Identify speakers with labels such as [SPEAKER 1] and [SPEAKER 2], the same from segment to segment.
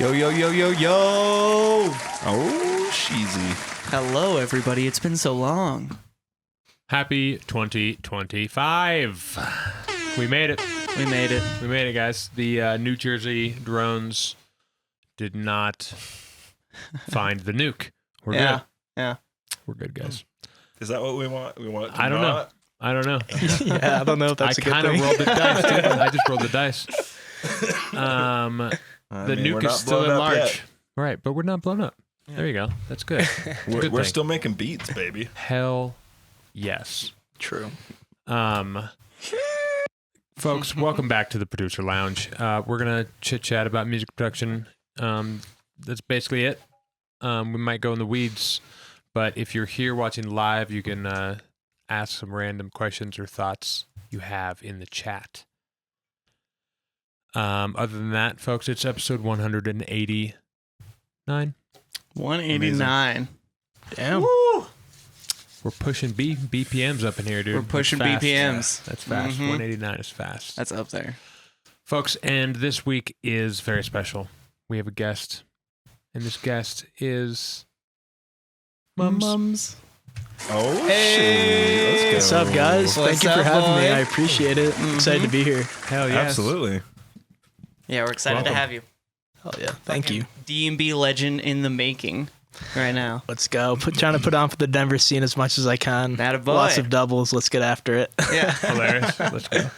[SPEAKER 1] Yo, yo, yo, yo, yo. Oh, sheezy.
[SPEAKER 2] Hello, everybody. It's been so long.
[SPEAKER 3] Happy 2025. We made it.
[SPEAKER 2] We made it.
[SPEAKER 3] We made it, guys. The New Jersey drones did not find the nuke. We're good.
[SPEAKER 2] Yeah.
[SPEAKER 3] We're good, guys.
[SPEAKER 1] Is that what we want? We want it to
[SPEAKER 3] I don't know. I don't know.
[SPEAKER 4] Yeah, I don't know if that's a good thing.
[SPEAKER 3] I kind of rolled the dice, dude. I just rolled the dice. The nuke is still at large. Yet. Right, but we're not blown up. Yeah. There you go. That's good.
[SPEAKER 1] We're still making beats, baby.
[SPEAKER 3] Hell yes.
[SPEAKER 4] True.
[SPEAKER 3] Folks, welcome back to the Producer Lounge. We're going to chit-chat about music production. That's basically it. We might go in the weeds, but if you're here watching live, you can ask some random questions or thoughts you have in the chat. Other than that, folks, it's episode 189.
[SPEAKER 2] 189. Damn.
[SPEAKER 3] Woo! We're pushing BPMs up in here, dude.
[SPEAKER 2] We're pushing
[SPEAKER 3] That's fast.
[SPEAKER 2] BPMs.
[SPEAKER 3] Yeah, that's fast.
[SPEAKER 2] Mm-hmm.
[SPEAKER 3] 189 is fast.
[SPEAKER 2] That's up there.
[SPEAKER 3] Folks, and this week is very special. We have a guest, and this guest is Mums.
[SPEAKER 1] Oh,
[SPEAKER 2] hey.
[SPEAKER 1] Shit.
[SPEAKER 4] What's up, guys? Thank you for having me. I appreciate it.
[SPEAKER 2] Mm-hmm.
[SPEAKER 4] Excited to be here.
[SPEAKER 3] Hell yes.
[SPEAKER 1] Absolutely.
[SPEAKER 2] Yeah, we're excited to have you.
[SPEAKER 4] Oh, yeah. Thank you.
[SPEAKER 2] D&B legend in the making right now.
[SPEAKER 4] Let's go. Trying to put on for the Denver scene as much as I can.
[SPEAKER 2] Atta boy.
[SPEAKER 4] Lots of doubles. Let's get after it.
[SPEAKER 2] Yeah.
[SPEAKER 3] Hilarious. Let's go.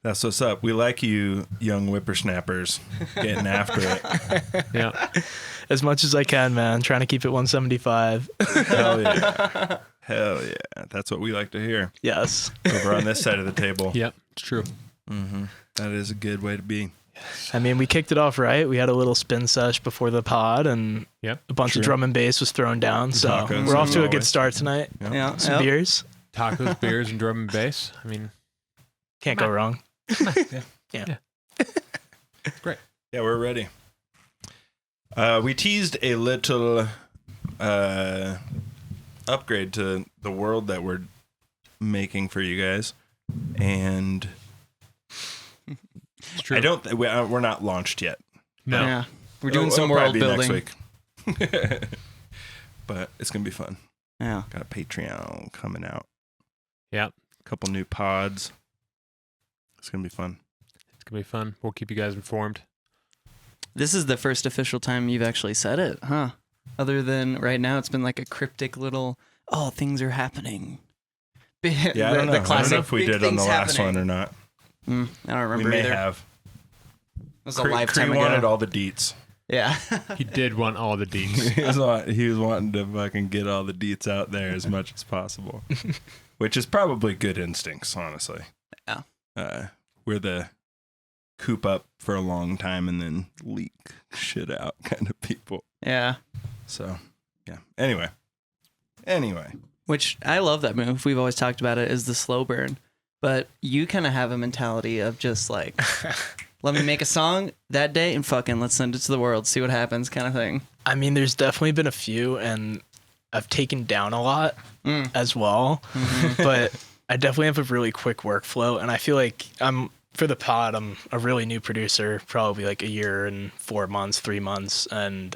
[SPEAKER 1] That's what's up. We like you, young whippersnappers, getting after it.
[SPEAKER 3] Yeah.
[SPEAKER 4] As much as I can, man. Trying to keep it 175.
[SPEAKER 1] Hell yeah. Hell yeah. That's what we like to hear.
[SPEAKER 4] Yes.
[SPEAKER 1] Over on this side of the table.
[SPEAKER 3] Yep, it's true.
[SPEAKER 1] Mm-hmm. That is a good way to be.
[SPEAKER 4] I mean, we kicked it off right. We had a little spin sesh before the pod, and a bunch of drum and bass was thrown down. So
[SPEAKER 1] Tacos,
[SPEAKER 4] we're off to a
[SPEAKER 1] always.
[SPEAKER 4] good start tonight.
[SPEAKER 2] Yeah.
[SPEAKER 4] Some beers.
[SPEAKER 3] Tacos, beers, and drum and bass. I mean,
[SPEAKER 4] Can't go wrong.
[SPEAKER 3] Yeah. Great.
[SPEAKER 1] Yeah, we're ready. We teased a little upgrade to the world that we're making for you guys, and
[SPEAKER 3] It's true.
[SPEAKER 1] we're not launched yet.
[SPEAKER 3] No.
[SPEAKER 2] Yeah. We're doing
[SPEAKER 1] It'll
[SPEAKER 2] some world
[SPEAKER 1] probably be
[SPEAKER 2] building.
[SPEAKER 1] next week. But it's gonna be fun.
[SPEAKER 2] Yeah.
[SPEAKER 1] Got a Patreon coming out.
[SPEAKER 3] Yeah.
[SPEAKER 1] A couple new pods. It's gonna be fun.
[SPEAKER 3] It's going to be fun. We'll keep you guys informed.
[SPEAKER 2] This is the first official time you've actually said it, huh? Other than right now, it's been like a cryptic little, things are happening.
[SPEAKER 1] Yeah, I don't know.
[SPEAKER 2] The classic,
[SPEAKER 1] I don't know if we did on the last one or not.
[SPEAKER 2] I don't remember
[SPEAKER 1] We may
[SPEAKER 2] either.
[SPEAKER 1] have.
[SPEAKER 2] It was a lifetime
[SPEAKER 1] Cree
[SPEAKER 2] ago.
[SPEAKER 1] wanted all the deets.
[SPEAKER 2] Yeah.
[SPEAKER 3] He did want all the deets.
[SPEAKER 1] he was wanting to fucking get all the deets out there as much as possible, which is probably good instincts, honestly.
[SPEAKER 2] Yeah.
[SPEAKER 1] We're the coop up for a long time and then leak shit out kind of people.
[SPEAKER 2] Yeah.
[SPEAKER 1] So, yeah. Anyway.
[SPEAKER 2] Which I love that move. We've always talked about it as the slow burn. But you kind of have a mentality of just like, let me make a song that day and fucking let's send it to the world, see what happens kind of thing.
[SPEAKER 4] I mean, there's definitely been a few, and I've taken down a lot as well.
[SPEAKER 2] Mm-hmm.
[SPEAKER 4] But I definitely have a really quick workflow, and I feel like for the pod, I'm a really new producer, probably like a year and 4 months, 3 months, and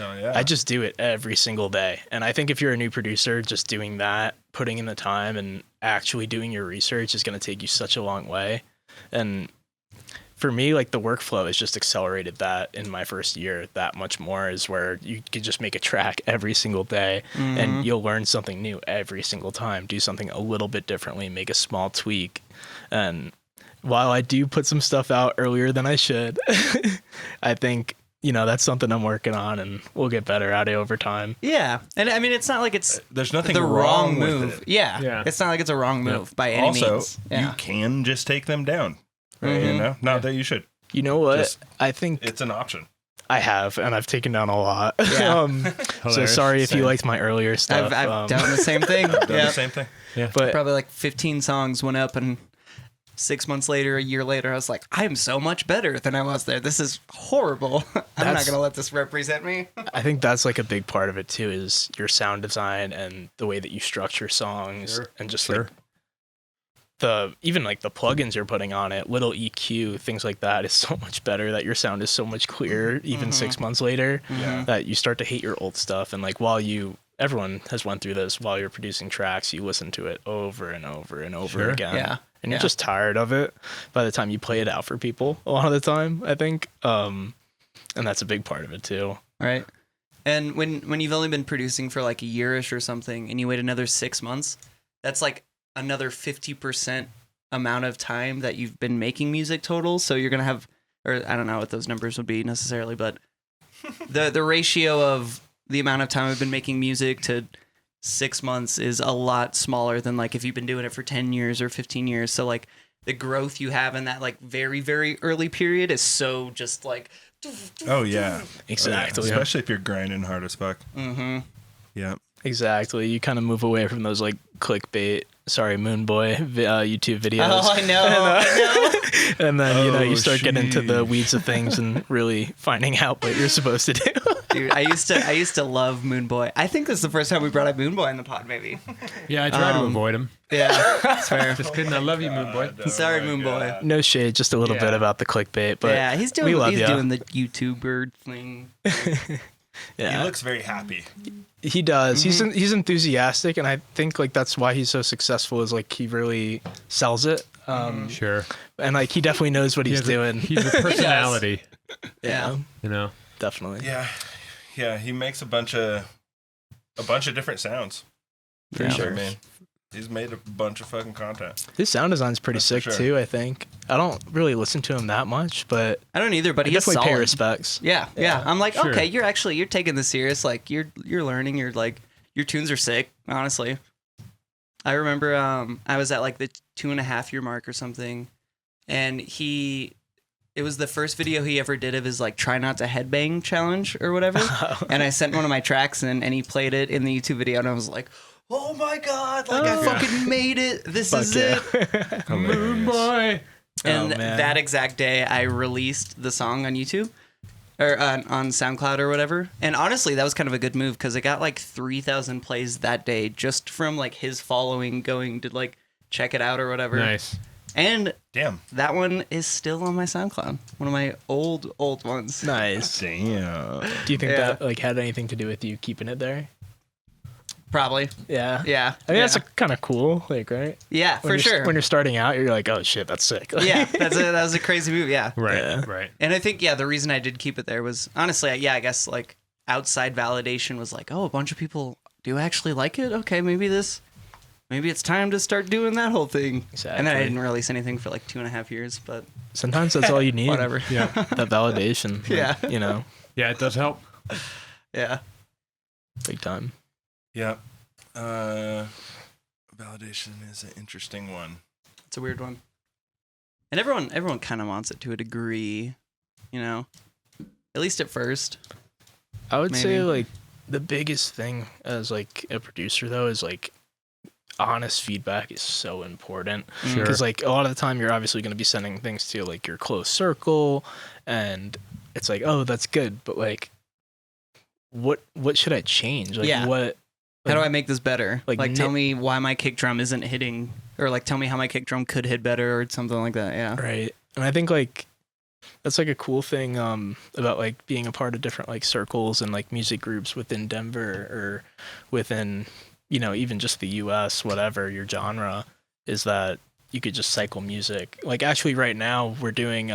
[SPEAKER 4] I just do it every single day. And I think if you're a new producer, just doing that, putting in the time and actually doing your research is going to take you such a long way. And for me, like the workflow has just accelerated that in my first year that much more, is where you could just make a track every single day and you'll learn something new every single time, do something a little bit differently, make a small tweak. And while I do put some stuff out earlier than I should, I think, that's something I'm working on, and we'll get better at it over time.
[SPEAKER 2] Yeah. And I mean, it's not like it's
[SPEAKER 1] there's nothing
[SPEAKER 2] the wrong
[SPEAKER 1] with
[SPEAKER 2] move.
[SPEAKER 1] it.
[SPEAKER 2] Yeah. It's not like it's a wrong move by any
[SPEAKER 1] Also,
[SPEAKER 2] means. Yeah.
[SPEAKER 1] you can just take them down. Right? Not that you should.
[SPEAKER 4] You know what?
[SPEAKER 1] Just-
[SPEAKER 4] I think
[SPEAKER 1] It's an option.
[SPEAKER 4] I have, and I've taken down a lot.
[SPEAKER 2] Yeah.
[SPEAKER 4] So sorry if you liked my earlier stuff.
[SPEAKER 2] I've done the same thing.
[SPEAKER 1] Done
[SPEAKER 2] Yeah.
[SPEAKER 1] the same thing.
[SPEAKER 3] Yeah.
[SPEAKER 4] But
[SPEAKER 2] Probably like 15 songs went up, and 6 months later, a year later, I was like, I'm so much better than I was there. This is horrible. I'm not
[SPEAKER 4] That's-
[SPEAKER 2] going to let this represent me.
[SPEAKER 4] I think that's like a big part of it too, is your sound design and the way that you structure songs, and just like even like the plugins you're putting on it, little EQ, things like that is so much better, that your sound is so much clearer even 6 months later, that you start to hate your old stuff. And like everyone has went through this, while you're producing tracks, you listen to it over and over and over again.
[SPEAKER 2] Yeah.
[SPEAKER 4] And you're just tired of it by the time you play it out for people a lot of the time, I think. And that's a big part of it too.
[SPEAKER 2] Right. And when you've only been producing for like a yearish or something, and you wait another 6 months, that's like another 50% amount of time that you've been making music total. So you're going to have, or I don't know what those numbers would be necessarily, but the ratio of the amount of time I've been making music to 6 months is a lot smaller than like if you've been doing it for 10 years or 15 years. So like the growth you have in that like very, very early period is so just like...
[SPEAKER 1] Oh, yeah.
[SPEAKER 4] Exactly.
[SPEAKER 1] Oh, yeah. Especially if you're grinding hard as fuck.
[SPEAKER 2] Mm-hmm.
[SPEAKER 1] Yeah.
[SPEAKER 4] Exactly. You kind of move away from those like clickbait, Moon Boy YouTube videos.
[SPEAKER 2] Oh, I know.
[SPEAKER 4] And then, you start getting into the weeds of things and really finding out what you're supposed to do.
[SPEAKER 2] Dude, I used to love Moon Boy. I think this is the first time we brought up Moon Boy in the pod, maybe.
[SPEAKER 3] Yeah, I try to avoid him.
[SPEAKER 2] Yeah, that's fair.
[SPEAKER 3] Just kidding. I love you, Moon Boy.
[SPEAKER 2] Sorry, Moon Boy.
[SPEAKER 4] No shade, just a little bit about the clickbait, but
[SPEAKER 2] yeah, he's doing the YouTuber thing.
[SPEAKER 4] Yeah.
[SPEAKER 1] He looks very happy.
[SPEAKER 4] He does. He's enthusiastic, and I think like that's why he's so successful. Is like he really sells it.
[SPEAKER 3] Sure.
[SPEAKER 4] And like he definitely knows what he's doing.
[SPEAKER 3] He's a personality.
[SPEAKER 2] Yeah.
[SPEAKER 3] You know.
[SPEAKER 4] Definitely.
[SPEAKER 1] Yeah. Yeah, he makes a bunch of different sounds.
[SPEAKER 2] For
[SPEAKER 1] sure, man. He's made a bunch of fucking content.
[SPEAKER 4] His sound design's pretty sick too, I think. I don't really listen to him that much, but
[SPEAKER 2] I don't either, but
[SPEAKER 4] I
[SPEAKER 2] he's
[SPEAKER 4] definitely
[SPEAKER 2] solid.
[SPEAKER 4] pay respects.
[SPEAKER 2] Yeah. I'm like,
[SPEAKER 3] Sure.
[SPEAKER 2] okay, you're taking this serious. Like you're learning. You're like, your tunes are sick. Honestly, I remember I was at like the 2.5 year mark or something, and it was the first video he ever did of his like try not to headbang challenge or whatever. And I sent one of my tracks in, and he played it in the YouTube video, and I was like, oh my God, like I fucking made it. This is it.
[SPEAKER 3] Moon Boy.
[SPEAKER 2] And that exact day I released the song on YouTube or on SoundCloud or whatever. And honestly, that was kind of a good move because it got like 3,000 plays that day just from like his following going to like check it out or whatever.
[SPEAKER 3] Nice.
[SPEAKER 2] And
[SPEAKER 1] Damn.
[SPEAKER 2] that one is still on my SoundCloud. One of my old ones.
[SPEAKER 4] Nice.
[SPEAKER 1] Damn.
[SPEAKER 4] Do you think that like had anything to do with you keeping it there?
[SPEAKER 2] Probably.
[SPEAKER 4] Yeah.
[SPEAKER 2] Yeah.
[SPEAKER 4] I mean, that's kind of cool, like, right?
[SPEAKER 2] Yeah, for sure.
[SPEAKER 4] When you're starting out, you're like, oh shit, that's sick.
[SPEAKER 2] Yeah, that was a crazy move. Yeah.
[SPEAKER 3] Right.
[SPEAKER 4] Yeah.
[SPEAKER 3] Right.
[SPEAKER 2] And I think, the reason I did keep it there was honestly, I guess like outside validation was like, oh, a bunch of people do actually like it. Okay, maybe it's time to start doing that whole thing.
[SPEAKER 4] Exactly.
[SPEAKER 2] And then I didn't release anything for like 2.5 years, but
[SPEAKER 4] Sometimes that's all you need.
[SPEAKER 2] whatever.
[SPEAKER 3] Yeah.
[SPEAKER 4] That validation. Like,
[SPEAKER 2] Yeah.
[SPEAKER 4] You know,
[SPEAKER 3] Yeah, it does help.
[SPEAKER 2] Yeah.
[SPEAKER 4] big time.
[SPEAKER 1] Yeah. Validation is an interesting one.
[SPEAKER 2] It's a weird one. And everyone kind of wants it to a degree, you know, at least at first.
[SPEAKER 4] I would say
[SPEAKER 2] Maybe.
[SPEAKER 4] like the biggest thing as like a producer though is like honest feedback is so important.
[SPEAKER 3] Sure.
[SPEAKER 4] Because like a lot of the time you're obviously going to be sending things to like your close circle, and it's like, oh, that's good, but like what should I change? Like what?
[SPEAKER 2] How do I make this better?
[SPEAKER 4] Like,
[SPEAKER 2] Tell me why my kick drum isn't hitting, or like tell me how my kick drum could hit better, or something like that. Yeah.
[SPEAKER 4] Right. And I think like that's like a cool thing about like being a part of different like circles and like music groups within Denver or within, you know, even just the US, whatever your genre, is that you could just cycle music. Like actually right now we're doing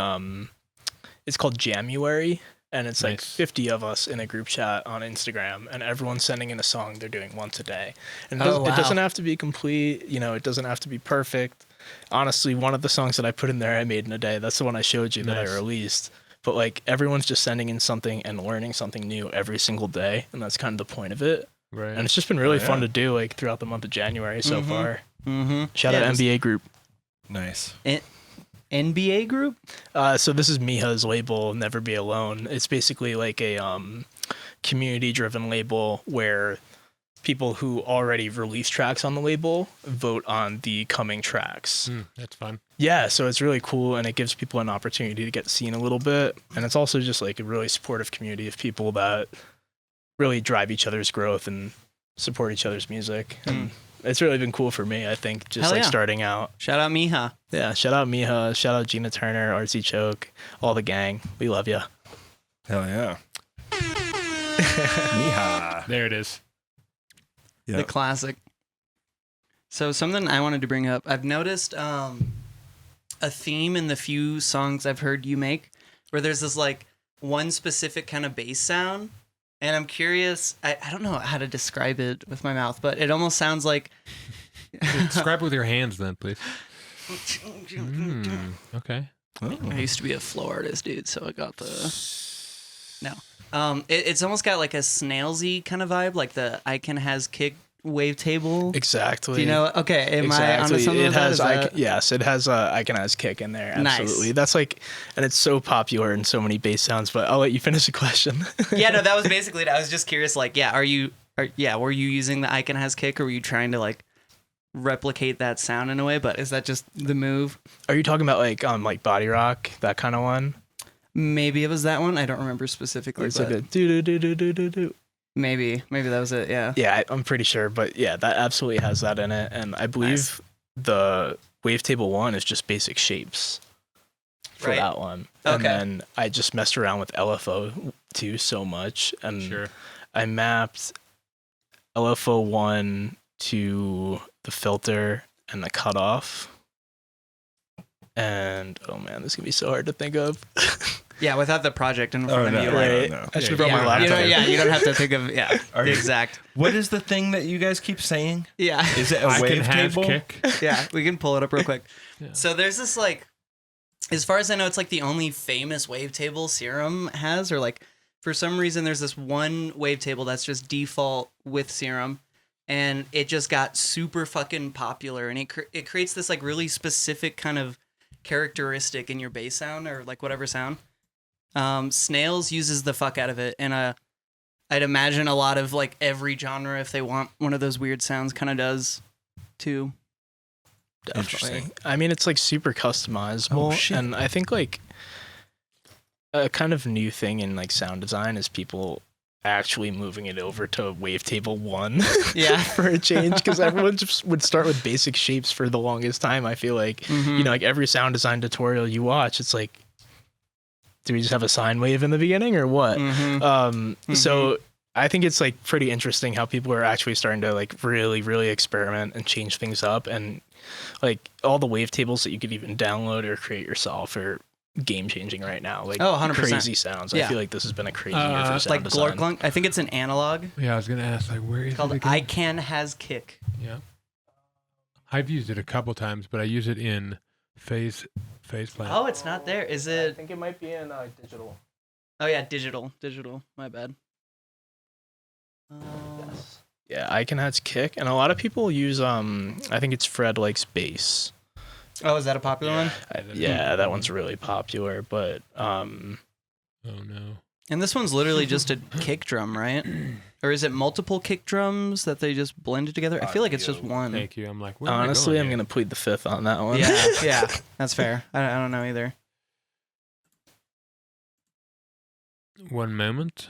[SPEAKER 4] it's called January, and it's like 50 of us in a group chat on Instagram, and everyone's sending in a song they're doing once a day. And it doesn't have to be complete, you know, it doesn't have to be perfect. Honestly, one of the songs that I put in there I made in a day. That's the one I showed you that I released. But like everyone's just sending in something and learning something new every single day, and that's kind of the point of it.
[SPEAKER 3] Right.
[SPEAKER 4] And it's just been really fun to do like throughout the month of January so far.
[SPEAKER 2] Mm-hmm.
[SPEAKER 4] Shout out NBA group.
[SPEAKER 1] Nice.
[SPEAKER 2] NBA group?
[SPEAKER 4] So this is Miha's label, Never Be Alone. It's basically like a community-driven label where people who already release tracks on the label vote on the coming tracks.
[SPEAKER 3] That's fun.
[SPEAKER 4] Yeah, so it's really cool, and it gives people an opportunity to get seen a little bit. And it's also just like a really supportive community of people that really drive each other's growth and support each other's music. And it's really been cool for me. I think just
[SPEAKER 2] Hell
[SPEAKER 4] like
[SPEAKER 2] yeah.
[SPEAKER 4] starting out.
[SPEAKER 2] Shout out Miha.
[SPEAKER 4] Yeah, shout out Miha, shout out Gina Turner, RC Choke, all the gang. We love you.
[SPEAKER 1] Hell yeah. Miha.
[SPEAKER 3] There it is.
[SPEAKER 1] Yeah.
[SPEAKER 2] The classic. So something I wanted to bring up. I've noticed a theme in the few songs I've heard you make where there's this like one specific kind of bass sound. And I'm curious, I don't know how to describe it with my mouth, but it almost sounds like...
[SPEAKER 3] Describe it with your hands then, please. Okay.
[SPEAKER 1] Oh.
[SPEAKER 2] I used to be a flow artist, dude, so I got the... No. It's almost got like a snailsy kind of vibe, like the Icon Has Kick wavetable.
[SPEAKER 4] Exactly.
[SPEAKER 2] Do you know? Okay, am I onto something
[SPEAKER 4] It
[SPEAKER 2] with that?
[SPEAKER 4] has
[SPEAKER 2] Is that-
[SPEAKER 4] yes, it has Icon Has Kick in there.
[SPEAKER 2] Nice.
[SPEAKER 4] Absolutely. That's like, and it's so popular in so many bass sounds. But I'll let you finish the question.
[SPEAKER 2] Yeah, no, that was basically it. I was just curious, like, yeah, were you using the Icon Has Kick, or were you trying to like replicate that sound in a way? But is that just the move?
[SPEAKER 4] Are you talking about like Body Rock, that kind of one?
[SPEAKER 2] Maybe it was that one. I don't remember specifically.
[SPEAKER 4] It's
[SPEAKER 2] But
[SPEAKER 4] like a do do do do do do do.
[SPEAKER 2] maybe that was it. Yeah.
[SPEAKER 4] Yeah, I'm pretty sure, but yeah, that absolutely has that in it, and I believe the Wavetable one is just basic shapes for
[SPEAKER 2] Right.
[SPEAKER 4] that one. And
[SPEAKER 2] Okay.
[SPEAKER 4] then I just messed around with LFO too so much, and
[SPEAKER 3] Sure.
[SPEAKER 4] I mapped LFO one to the filter and the cutoff. And oh man, this is gonna be so hard to think of.
[SPEAKER 2] Yeah, without the project in
[SPEAKER 1] Oh,
[SPEAKER 2] front
[SPEAKER 1] no,
[SPEAKER 2] of you,
[SPEAKER 1] no,
[SPEAKER 2] like,
[SPEAKER 4] Right.
[SPEAKER 1] no.
[SPEAKER 4] I should have
[SPEAKER 3] Yeah,
[SPEAKER 4] brought my
[SPEAKER 3] you
[SPEAKER 4] laptop.
[SPEAKER 2] you don't have to think of
[SPEAKER 1] Are
[SPEAKER 2] the
[SPEAKER 1] you-
[SPEAKER 2] exact.
[SPEAKER 1] What is the thing that you guys keep saying?
[SPEAKER 2] Yeah.
[SPEAKER 1] Is it a
[SPEAKER 3] I can have
[SPEAKER 1] wavetable?
[SPEAKER 3] kick.
[SPEAKER 2] Yeah, we can pull it up real quick.
[SPEAKER 3] Yeah.
[SPEAKER 2] So there's this like, as far as I know, it's like the only famous wavetable Serum has, or like for some reason there's this one wavetable that's just default with Serum, and it just got super fucking popular, and it creates this like really specific kind of characteristic in your bass sound or like whatever sound. Snails uses the fuck out of it, and I'd imagine a lot of like every genre, if they want one of those weird sounds, kind of does too.
[SPEAKER 4] Definitely.
[SPEAKER 1] Interesting.
[SPEAKER 4] I mean, it's like super customizable,
[SPEAKER 1] Oh, shit.
[SPEAKER 4] and I think like a kind of new thing in like sound design is people actually moving it over to Wavetable 1
[SPEAKER 2] Yeah.
[SPEAKER 4] for a change, because everyone just would start with basic shapes for the longest time. I feel like you know, like every sound design tutorial you watch, it's like, do we just have a sine wave in the beginning or what? So I think it's like pretty interesting how people are actually starting to like really experiment and change things up, and like all the wavetables that you could even download or create yourself are game changing right now. Like
[SPEAKER 2] 100%.
[SPEAKER 4] crazy sounds.
[SPEAKER 2] Yeah.
[SPEAKER 4] I feel like this has been a crazy year for sound
[SPEAKER 2] like
[SPEAKER 4] design.
[SPEAKER 2] Glorklunk. I think it's an analog
[SPEAKER 3] Yeah, I was gonna ask, like, where is
[SPEAKER 2] called
[SPEAKER 3] it again?
[SPEAKER 2] Icon Has Kick.
[SPEAKER 3] Yeah. I've used it a couple times, but I use it in phase plan.
[SPEAKER 2] Oh, it's not there. Is
[SPEAKER 4] I
[SPEAKER 2] it?
[SPEAKER 4] think it might be in digital.
[SPEAKER 2] Oh yeah, digital. My bad.
[SPEAKER 4] Yes. Yeah, Icon has kick, and a lot of people use I think it's Fred Likes Bass.
[SPEAKER 2] Oh, is that a popular one?
[SPEAKER 4] Yeah, that one's really popular, but
[SPEAKER 3] Oh no.
[SPEAKER 2] And this one's literally just a kick drum, right? Or is it multiple kick drums that they just blended together? I feel like it's just one.
[SPEAKER 3] Thank you. I'm like, where am I
[SPEAKER 4] honestly,
[SPEAKER 3] going
[SPEAKER 4] I'm
[SPEAKER 3] here?
[SPEAKER 4] gonna plead the fifth on that one.
[SPEAKER 2] Yeah, that's fair. I don't know either.
[SPEAKER 3] One moment.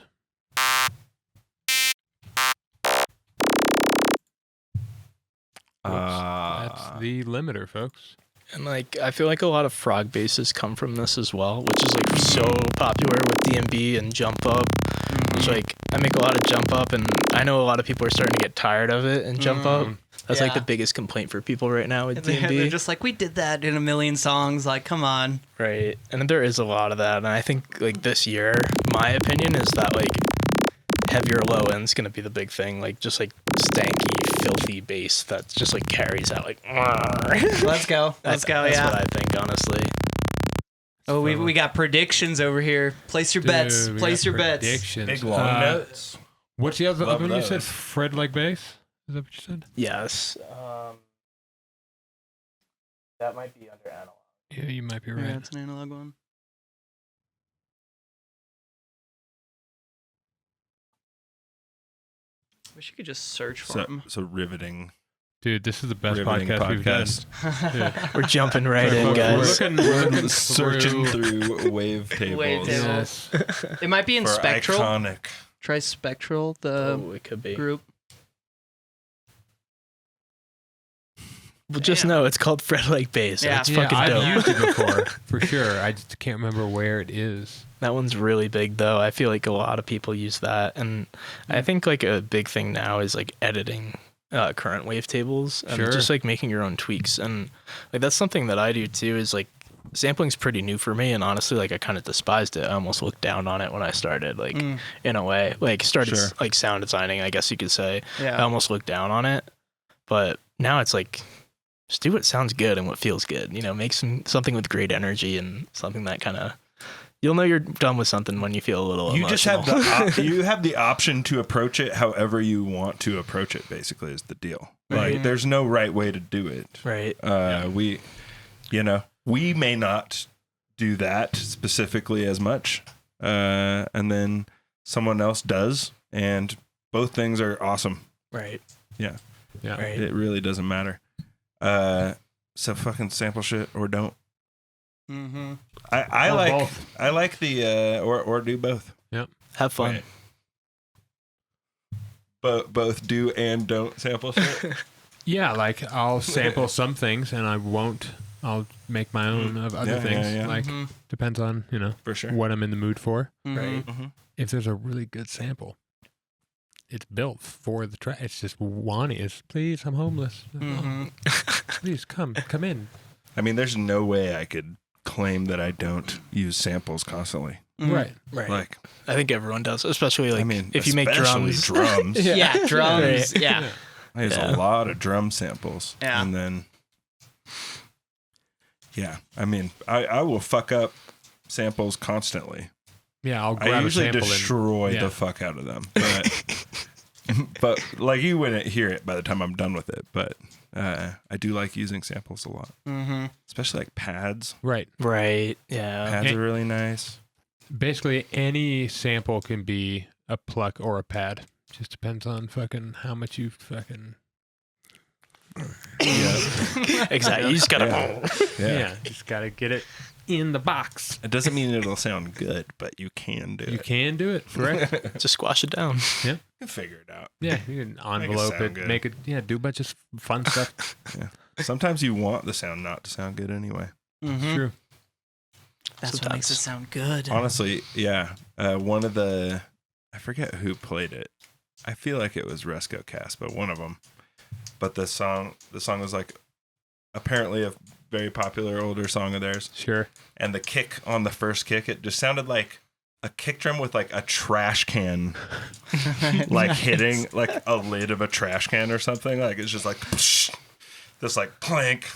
[SPEAKER 3] That's the limiter, folks.
[SPEAKER 4] And like I feel like a lot of frog basses come from this as well, which is like so popular with DMB and jump up. Which like I make a lot of jump up, and I know a lot of people are starting to get tired of it and jump up. That's like
[SPEAKER 2] Yeah.
[SPEAKER 4] the biggest complaint for people right now with
[SPEAKER 2] They're
[SPEAKER 4] DMB.
[SPEAKER 2] just like, we did that in a million songs. Like, come on.
[SPEAKER 4] Right. And there is a lot of that. And I think like this year, my opinion is that like heavier low end's gonna be the big thing. Like just like stanky, filthy bass that just like carries out like
[SPEAKER 2] Let's go. Let's go.
[SPEAKER 4] That's
[SPEAKER 2] Yeah.
[SPEAKER 4] what I think, honestly.
[SPEAKER 2] Oh, we got predictions over here. Place your bets.
[SPEAKER 3] Dude, we
[SPEAKER 2] Place
[SPEAKER 3] got
[SPEAKER 2] your bets.
[SPEAKER 3] predictions.
[SPEAKER 1] Big long notes.
[SPEAKER 3] What's the other
[SPEAKER 1] Love
[SPEAKER 3] one you said?
[SPEAKER 1] those.
[SPEAKER 3] Fred like bass? Is that what you said?
[SPEAKER 4] Yes. That might be under analog.
[SPEAKER 3] Yeah, you might be
[SPEAKER 2] Yeah,
[SPEAKER 3] right.
[SPEAKER 2] it's an analog one. Wish you could just search for them.
[SPEAKER 1] So riveting.
[SPEAKER 3] Dude, this is the best
[SPEAKER 1] Riveting
[SPEAKER 3] podcast we've done.
[SPEAKER 1] podcast.
[SPEAKER 3] Yeah.
[SPEAKER 4] We're jumping right in,
[SPEAKER 3] We're
[SPEAKER 4] guys.
[SPEAKER 3] looking
[SPEAKER 1] Searching
[SPEAKER 3] through.
[SPEAKER 1] through wavetables.
[SPEAKER 2] Wavetables.
[SPEAKER 3] Yes.
[SPEAKER 2] It might be in
[SPEAKER 1] For
[SPEAKER 2] Spectral.
[SPEAKER 1] iconic.
[SPEAKER 2] Try Spectral, the
[SPEAKER 4] Oh, it could be.
[SPEAKER 2] group.
[SPEAKER 4] Well, just know it's called Fred Lake Bass.
[SPEAKER 2] Yeah.
[SPEAKER 4] It's fucking
[SPEAKER 3] I've
[SPEAKER 4] dope.
[SPEAKER 3] used it before for sure. I just can't remember where it is.
[SPEAKER 4] That one's really big though. I feel like a lot of people use that, and I think like a big thing now is like editing current wavetables and
[SPEAKER 3] Sure.
[SPEAKER 4] just like making your own tweaks. And like that's something that I do too. Is like sampling's pretty new for me, and honestly, like I kind of despised it. I almost looked down on it when I started, like in a way, like started
[SPEAKER 1] Sure.
[SPEAKER 4] like sound designing, I guess you could say.
[SPEAKER 2] Yeah.
[SPEAKER 4] I almost looked down on it, but now it's like just do what sounds good and what feels good. You know, make something with great energy and something that kind of you'll know you're done with something when you feel a little.
[SPEAKER 1] You just
[SPEAKER 4] emotional.
[SPEAKER 1] have you have the option to approach it however you want to approach it. Basically, is the deal. Like, there's no right way to do it.
[SPEAKER 4] right.
[SPEAKER 1] We may not do that specifically as much, and then someone else does, and both things are awesome.
[SPEAKER 4] Right.
[SPEAKER 1] Yeah,
[SPEAKER 4] Right.
[SPEAKER 1] it really doesn't matter. So fucking sample shit or don't.
[SPEAKER 2] Mm-hmm.
[SPEAKER 1] I
[SPEAKER 3] Or
[SPEAKER 1] like
[SPEAKER 3] both.
[SPEAKER 1] I like the or do both.
[SPEAKER 4] Have fun.
[SPEAKER 1] Right. Both do and don't sample shit.
[SPEAKER 3] Yeah, like I'll sample some things and I won't. I'll make my own of other
[SPEAKER 1] Yeah,
[SPEAKER 3] things.
[SPEAKER 1] yeah, yeah.
[SPEAKER 3] Like depends on
[SPEAKER 1] For sure.
[SPEAKER 3] what I'm in the mood for.
[SPEAKER 4] Right.
[SPEAKER 1] Mm-hmm.
[SPEAKER 3] If there's a really good sample, it's built for the track. It's just Wani is, please, I'm homeless.
[SPEAKER 2] Mm-hmm.
[SPEAKER 3] Please come in.
[SPEAKER 1] I mean, there's no way I could claim that I don't use samples constantly.
[SPEAKER 3] Right.
[SPEAKER 4] Right.
[SPEAKER 1] Like,
[SPEAKER 4] I think everyone does, especially like
[SPEAKER 1] I mean,
[SPEAKER 4] if you make
[SPEAKER 1] especially
[SPEAKER 4] drums.
[SPEAKER 1] drums.
[SPEAKER 2] Yeah, drums.
[SPEAKER 4] Right.
[SPEAKER 2] Yeah.
[SPEAKER 1] I use
[SPEAKER 4] Yeah.
[SPEAKER 1] a lot of drum samples.
[SPEAKER 2] Yeah.
[SPEAKER 1] And then, yeah, I mean, I will fuck up samples constantly.
[SPEAKER 3] Yeah, I'll
[SPEAKER 1] I
[SPEAKER 3] grab a
[SPEAKER 1] usually
[SPEAKER 3] sample
[SPEAKER 1] destroy
[SPEAKER 3] yeah.
[SPEAKER 1] the fuck out of them. But, but like you wouldn't hear it by the time I'm done with it. But I do like using samples a lot,
[SPEAKER 2] Mm-hmm.
[SPEAKER 1] especially like pads.
[SPEAKER 3] Right.
[SPEAKER 4] Right. Yeah.
[SPEAKER 1] Pads are really nice.
[SPEAKER 3] Basically, any sample can be a pluck or a pad. Just depends on fucking how much you fucking.
[SPEAKER 1] Yeah.
[SPEAKER 4] Exactly. You just gotta.
[SPEAKER 1] Yeah.
[SPEAKER 3] Just gotta get it in the box.
[SPEAKER 1] It doesn't mean it'll sound good, but you can do
[SPEAKER 3] You
[SPEAKER 1] it.
[SPEAKER 3] can do it, correct?
[SPEAKER 4] Just squash it down.
[SPEAKER 1] You can figure it out.
[SPEAKER 3] Yeah, you can envelope
[SPEAKER 1] sound
[SPEAKER 3] it,
[SPEAKER 1] good.
[SPEAKER 3] make it. Yeah, do a bunch of fun stuff.
[SPEAKER 1] Yeah. Sometimes you want the sound not to sound good anyway.
[SPEAKER 2] Mm-hmm.
[SPEAKER 3] True.
[SPEAKER 2] That's what makes it sound good.
[SPEAKER 1] Honestly, yeah. One of the, I forget who played it. I feel like it was Resco Cast, but one of them. But the song was like apparently a very popular older song of theirs.
[SPEAKER 3] Sure.
[SPEAKER 1] And the kick on the first kick, it just sounded like a kick drum with like a trash can, like hitting like a lid of a trash can or something. Like it's just like this like clank.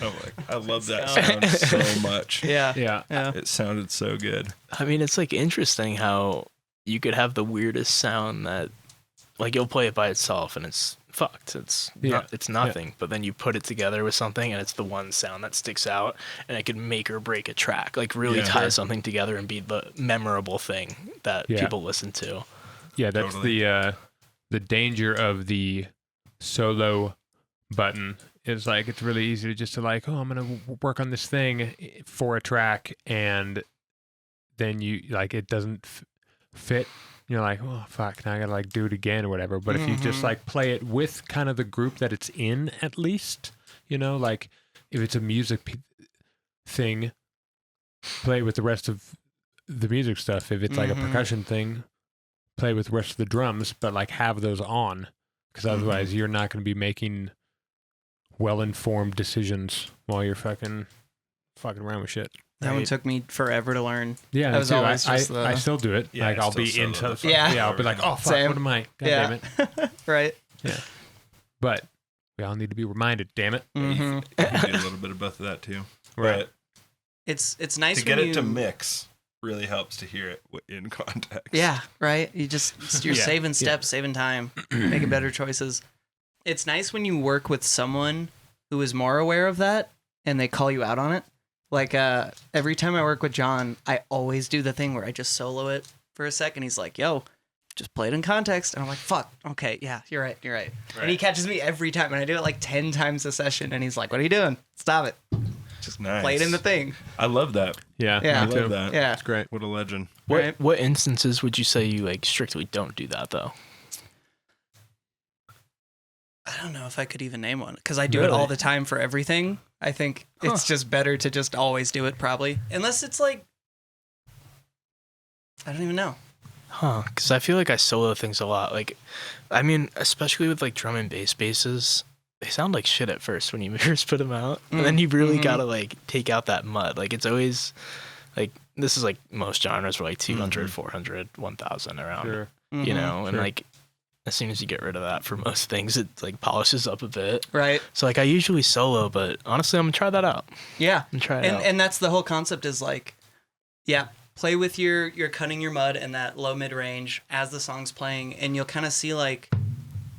[SPEAKER 1] Oh, like I love that sound so much.
[SPEAKER 2] Yeah.
[SPEAKER 3] Yeah.
[SPEAKER 2] Yeah.
[SPEAKER 1] It sounded so good.
[SPEAKER 4] I mean, it's like interesting how you could have the weirdest sound that, like, you'll play it by itself and it's fucked. It's it's nothing. But then you put it together with something and it's the one sound that sticks out and it could make or break a track. Like really tie something together and be the memorable thing that people listen to.
[SPEAKER 3] Yeah, that's
[SPEAKER 1] Totally.
[SPEAKER 3] the danger of the solo button. Is like it's really easy to just to like, oh, I'm gonna work on this thing for a track, and then you like it doesn't fit. You're like, oh fuck, now I gotta like do it again or whatever. But if you just like play it with kind of the group that it's in, at least, like if it's a music thing, play it with the rest of the music stuff. If it's like a percussion thing, play with the rest of the drums, but like have those on, because otherwise you're not going to be making well-informed decisions while you're fucking around with shit.
[SPEAKER 2] That one took me forever to learn.
[SPEAKER 3] Yeah,
[SPEAKER 2] That was
[SPEAKER 3] too.
[SPEAKER 2] always
[SPEAKER 3] I
[SPEAKER 2] just the-
[SPEAKER 3] I still do it.
[SPEAKER 1] Yeah,
[SPEAKER 3] like
[SPEAKER 1] I
[SPEAKER 3] I'll
[SPEAKER 1] still
[SPEAKER 3] be
[SPEAKER 1] solo
[SPEAKER 3] into
[SPEAKER 1] the fuck
[SPEAKER 2] Yeah.
[SPEAKER 3] I'll be like, oh fuck,
[SPEAKER 2] Same.
[SPEAKER 3] what am I? God
[SPEAKER 2] Yeah.
[SPEAKER 3] damn it.
[SPEAKER 2] Right.
[SPEAKER 3] Yeah. But we all need to be reminded, damn it.
[SPEAKER 2] Mm-hmm.
[SPEAKER 1] You can do a little bit of both of that too.
[SPEAKER 3] Right.
[SPEAKER 1] But
[SPEAKER 2] It's nice
[SPEAKER 1] to get
[SPEAKER 2] when
[SPEAKER 1] it to
[SPEAKER 2] you-
[SPEAKER 1] mix really helps to hear it in context.
[SPEAKER 2] Yeah, right. You're
[SPEAKER 3] Yeah.
[SPEAKER 2] saving steps, saving time, making better choices. It's nice when you work with someone who is more aware of that and they call you out on it. Like every time I work with John, I always do the thing where I just solo it for a second. He's like, "Yo, just play it in context," and I'm like, "Fuck, okay, yeah, you're right." And he catches me every time, and I do it like 10 times a session, and he's like, "What are you doing? Stop it!
[SPEAKER 1] Just nice.
[SPEAKER 2] Play it in the thing."
[SPEAKER 1] I love that.
[SPEAKER 3] Yeah.
[SPEAKER 2] Yeah.
[SPEAKER 1] I
[SPEAKER 3] Me too.
[SPEAKER 1] love that.
[SPEAKER 2] Yeah.
[SPEAKER 3] It's great.
[SPEAKER 1] What a legend.
[SPEAKER 2] Right.
[SPEAKER 4] What instances would you say you like strictly don't do that though?
[SPEAKER 2] I don't know if I could even name one because I do it all the time for everything. I think it's just better to just always do it probably. Unless it's like, I don't even know.
[SPEAKER 4] Because I feel like I solo things a lot. Like, I mean, especially with like drum and bass basses, they sound like shit at first when you first put them out. And then you really gotta like take out that mud. Like it's always like, this is like most genres were like 200, 400, 1000 around,
[SPEAKER 3] Sure.
[SPEAKER 4] you know? And like, as soon as you get rid of that for most things, it like polishes up a bit.
[SPEAKER 2] Right.
[SPEAKER 4] So like I usually solo, but honestly, I'm gonna try that out.
[SPEAKER 2] Yeah.
[SPEAKER 4] I'm try it out.
[SPEAKER 2] And that's the whole concept is like, yeah, play with your cutting your mud in that low mid range as the song's playing, and you'll kind of see like,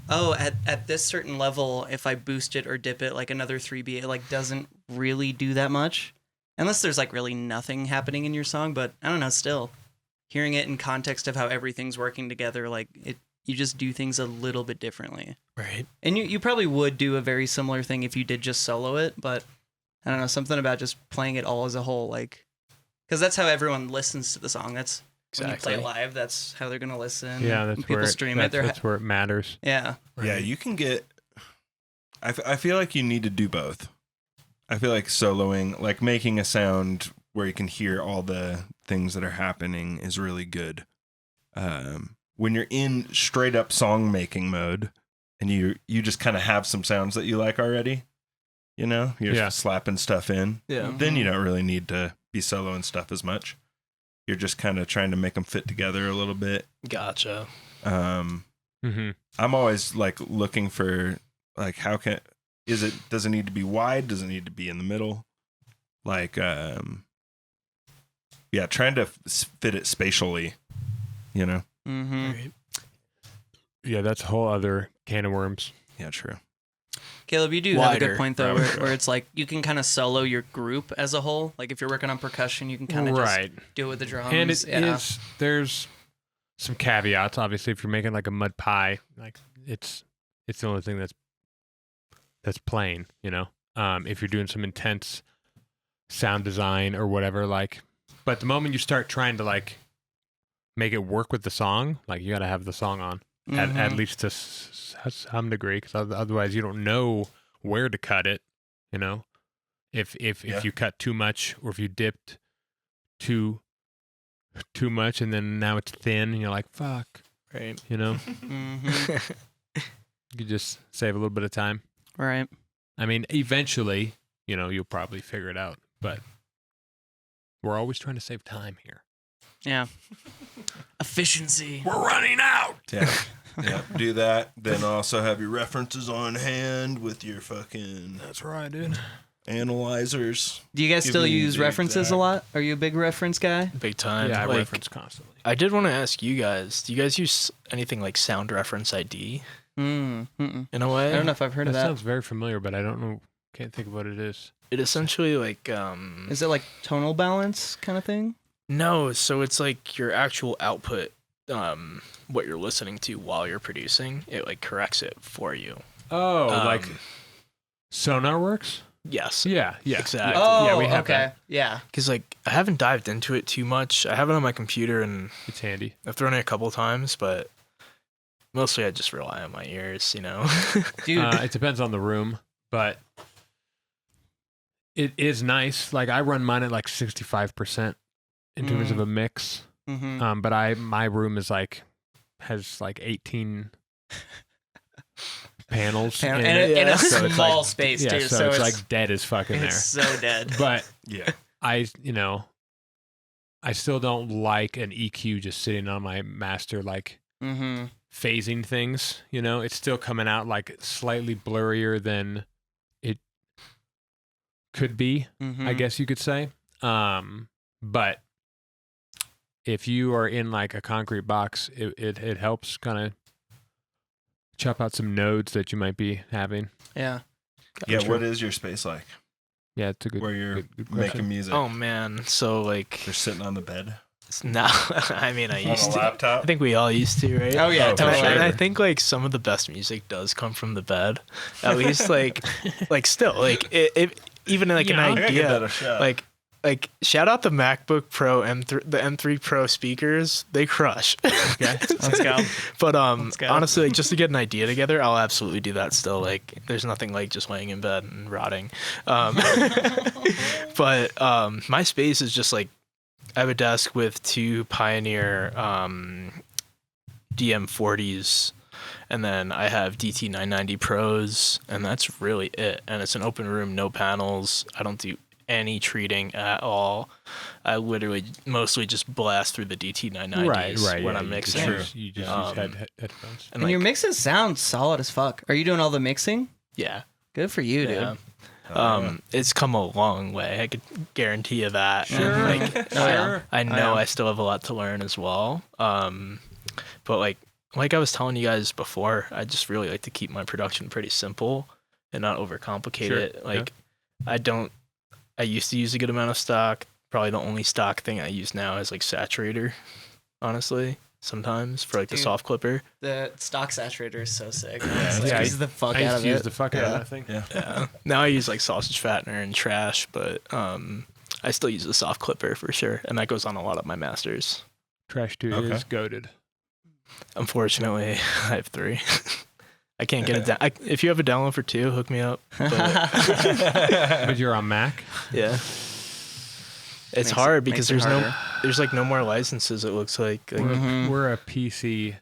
[SPEAKER 2] oh, at this certain level, if I boost it or dip it like another 3B, it like doesn't really do that much, unless there's like really nothing happening in your song. But I don't know, still hearing it in context of how everything's working together, like you just do things a little bit differently.
[SPEAKER 4] Right.
[SPEAKER 2] And you probably would do a very similar thing if you did just solo it, but I don't know, something about just playing it all as a whole, like, because that's how everyone listens to the song. That's when you play it live, that's how they're gonna listen.
[SPEAKER 3] Yeah, that's
[SPEAKER 2] when people
[SPEAKER 3] where
[SPEAKER 2] stream it.
[SPEAKER 3] That's where it matters.
[SPEAKER 2] Yeah.
[SPEAKER 1] Right. Yeah, you can get. I feel like you need to do both. I feel like soloing, like making a sound where you can hear all the things that are happening, is really good. When you're in straight up song making mode, and you just kind of have some sounds that you like already, you know, you're just slapping stuff in.
[SPEAKER 4] Yeah.
[SPEAKER 1] Then you don't really need to be soloing stuff as much. You're just kind of trying to make them fit together a little bit.
[SPEAKER 4] Gotcha.
[SPEAKER 1] I'm always like looking for like, does it need to be wide? Does it need to be in the middle? Like, trying to fit it spatially, you know?
[SPEAKER 2] Mm-hmm.
[SPEAKER 4] Right.
[SPEAKER 3] Yeah, that's a whole other can of worms.
[SPEAKER 1] Yeah, true.
[SPEAKER 2] Caleb, you do have a good point, though,
[SPEAKER 1] Right.
[SPEAKER 2] where it's like you can kind of solo your group as a whole. Like if you're working on percussion, you can kind of just do it with the drums.
[SPEAKER 3] And there's some caveats. Obviously, if you're making like a mud pie, like it's the only thing that's playing, you know. If you're doing some intense sound design or whatever, like, but the moment you start trying to like make it work with the song, like you got to have the song on at least to some degree, because otherwise you don't know where to cut it, you know. If you cut too much, or if you dipped too much and then now it's thin and you're like, fuck,
[SPEAKER 4] Right.
[SPEAKER 3] you know. You just save a little bit of time.
[SPEAKER 2] Right.
[SPEAKER 3] I mean, eventually, you know, you'll probably figure it out, but we're always trying to save time here.
[SPEAKER 2] Yeah. Efficiency.
[SPEAKER 3] We're running out.
[SPEAKER 1] Yeah. Yeah, do that. Then also have your references on hand with your fucking
[SPEAKER 3] That's right, dude.
[SPEAKER 1] analyzers.
[SPEAKER 2] Do you guys
[SPEAKER 1] Give
[SPEAKER 2] still
[SPEAKER 1] me
[SPEAKER 2] use
[SPEAKER 1] the
[SPEAKER 2] references
[SPEAKER 1] exact-
[SPEAKER 2] a lot? Are you a big reference guy?
[SPEAKER 4] Big time.
[SPEAKER 3] Yeah, I
[SPEAKER 4] Like,
[SPEAKER 3] reference constantly.
[SPEAKER 4] I did want to ask you guys, do you guys use anything like Sound Reference ID
[SPEAKER 2] Mm.
[SPEAKER 4] in a way?
[SPEAKER 2] I don't know if I've heard
[SPEAKER 3] That
[SPEAKER 2] of that.
[SPEAKER 3] sounds very familiar, but I don't know. Can't think of what it is.
[SPEAKER 4] It essentially like
[SPEAKER 2] Is it like tonal balance kind of thing?
[SPEAKER 4] no, so it's like your actual output, what you're listening to while you're producing, it like corrects it for you.
[SPEAKER 3] Oh, like Sonar Works?
[SPEAKER 4] Yes.
[SPEAKER 3] Yeah, yeah.
[SPEAKER 4] Exactly.
[SPEAKER 2] Oh,
[SPEAKER 3] yeah, we have
[SPEAKER 2] okay.
[SPEAKER 3] that.
[SPEAKER 2] Yeah.
[SPEAKER 4] Because like I haven't dived into it too much. I have it on my computer and
[SPEAKER 3] It's handy.
[SPEAKER 4] I've thrown it a couple times, but mostly I just rely on my ears, you know.
[SPEAKER 2] Dude.
[SPEAKER 3] It depends on the room, but it is nice. Like I run mine at like 65% in terms of a mix.
[SPEAKER 2] Mm-hmm.
[SPEAKER 3] But my room is like has like 18 panels in
[SPEAKER 2] And
[SPEAKER 3] it.
[SPEAKER 2] in a
[SPEAKER 3] So it's
[SPEAKER 2] small
[SPEAKER 3] like-
[SPEAKER 2] space,
[SPEAKER 3] yeah,
[SPEAKER 2] too.
[SPEAKER 3] so it's like dead as fuck in there.
[SPEAKER 2] it's so dead.
[SPEAKER 3] But
[SPEAKER 1] Yeah.
[SPEAKER 3] I still don't like an EQ just sitting on my master, like
[SPEAKER 2] Mm-hmm.
[SPEAKER 3] phasing things, you know. It's still coming out like slightly blurrier than it could be,
[SPEAKER 2] Mm-hmm.
[SPEAKER 3] I guess you could say. But if you are in like a concrete box, it helps kind of chop out some nodes that you might be having.
[SPEAKER 2] Yeah.
[SPEAKER 1] Yeah,
[SPEAKER 4] Gotcha.
[SPEAKER 1] what is your space like?
[SPEAKER 3] Yeah, it's a good
[SPEAKER 1] Where you're
[SPEAKER 3] good question.
[SPEAKER 1] making music?
[SPEAKER 4] Oh man, so like
[SPEAKER 1] You're sitting on the bed?
[SPEAKER 4] no, I mean I
[SPEAKER 1] On
[SPEAKER 4] used
[SPEAKER 1] a
[SPEAKER 4] to.
[SPEAKER 1] laptop?
[SPEAKER 4] I think we all used to, right?
[SPEAKER 2] Oh, yeah,
[SPEAKER 1] Oh,
[SPEAKER 4] And
[SPEAKER 1] for
[SPEAKER 4] I,
[SPEAKER 1] sure.
[SPEAKER 4] and I think like some of the best music does come from the bed. At least like still like it even like
[SPEAKER 3] You
[SPEAKER 4] an
[SPEAKER 3] know,
[SPEAKER 1] I gotta give that
[SPEAKER 4] idea
[SPEAKER 1] a shot.
[SPEAKER 4] like like shout out the MacBook Pro the M3 Pro speakers. They crush.
[SPEAKER 2] Okay, let's go.
[SPEAKER 4] But honestly, like just to get an idea together, I'll absolutely do that still. Like there's nothing like just laying in bed and rotting. But my space is just like I have a desk with 2 Pioneer DM40s, and then I have DT990 Pros, and that's really it. And it's an open room, no panels. I don't do any treating at all. I literally mostly just blast through the DT990s when I'm mixing.
[SPEAKER 3] You just use headphones.
[SPEAKER 2] And your mixes sound solid as fuck. Are you doing all the mixing?
[SPEAKER 4] Yeah.
[SPEAKER 2] Good for you, dude.
[SPEAKER 4] Yeah. It's come a long way. I could guarantee you that.
[SPEAKER 2] Sure.
[SPEAKER 4] And, I know I still have a lot to learn as well. But like I was telling you guys before, I just really like to keep my production pretty simple and not overcomplicate it. Like I used to use a good amount of stock. Probably the only stock thing I use now is like saturator, honestly. Sometimes for like the soft clipper.
[SPEAKER 2] The stock saturator is so sick.
[SPEAKER 3] I
[SPEAKER 2] use the fuck
[SPEAKER 3] I
[SPEAKER 2] out
[SPEAKER 3] used
[SPEAKER 2] of
[SPEAKER 3] to
[SPEAKER 2] it.
[SPEAKER 3] use the fuck out of it, I think.
[SPEAKER 4] Yeah. Now I use like sausage fattener and trash, but I still use the soft clipper for sure, and that goes on a lot of my masters.
[SPEAKER 3] Trash 2 is goated.
[SPEAKER 4] Unfortunately, I have 3. I can't get it down. If you have a download for 2, hook me up.
[SPEAKER 3] But you're on Mac?
[SPEAKER 4] Yeah. It's hard because there's like no more licenses. It looks like
[SPEAKER 3] we're a PC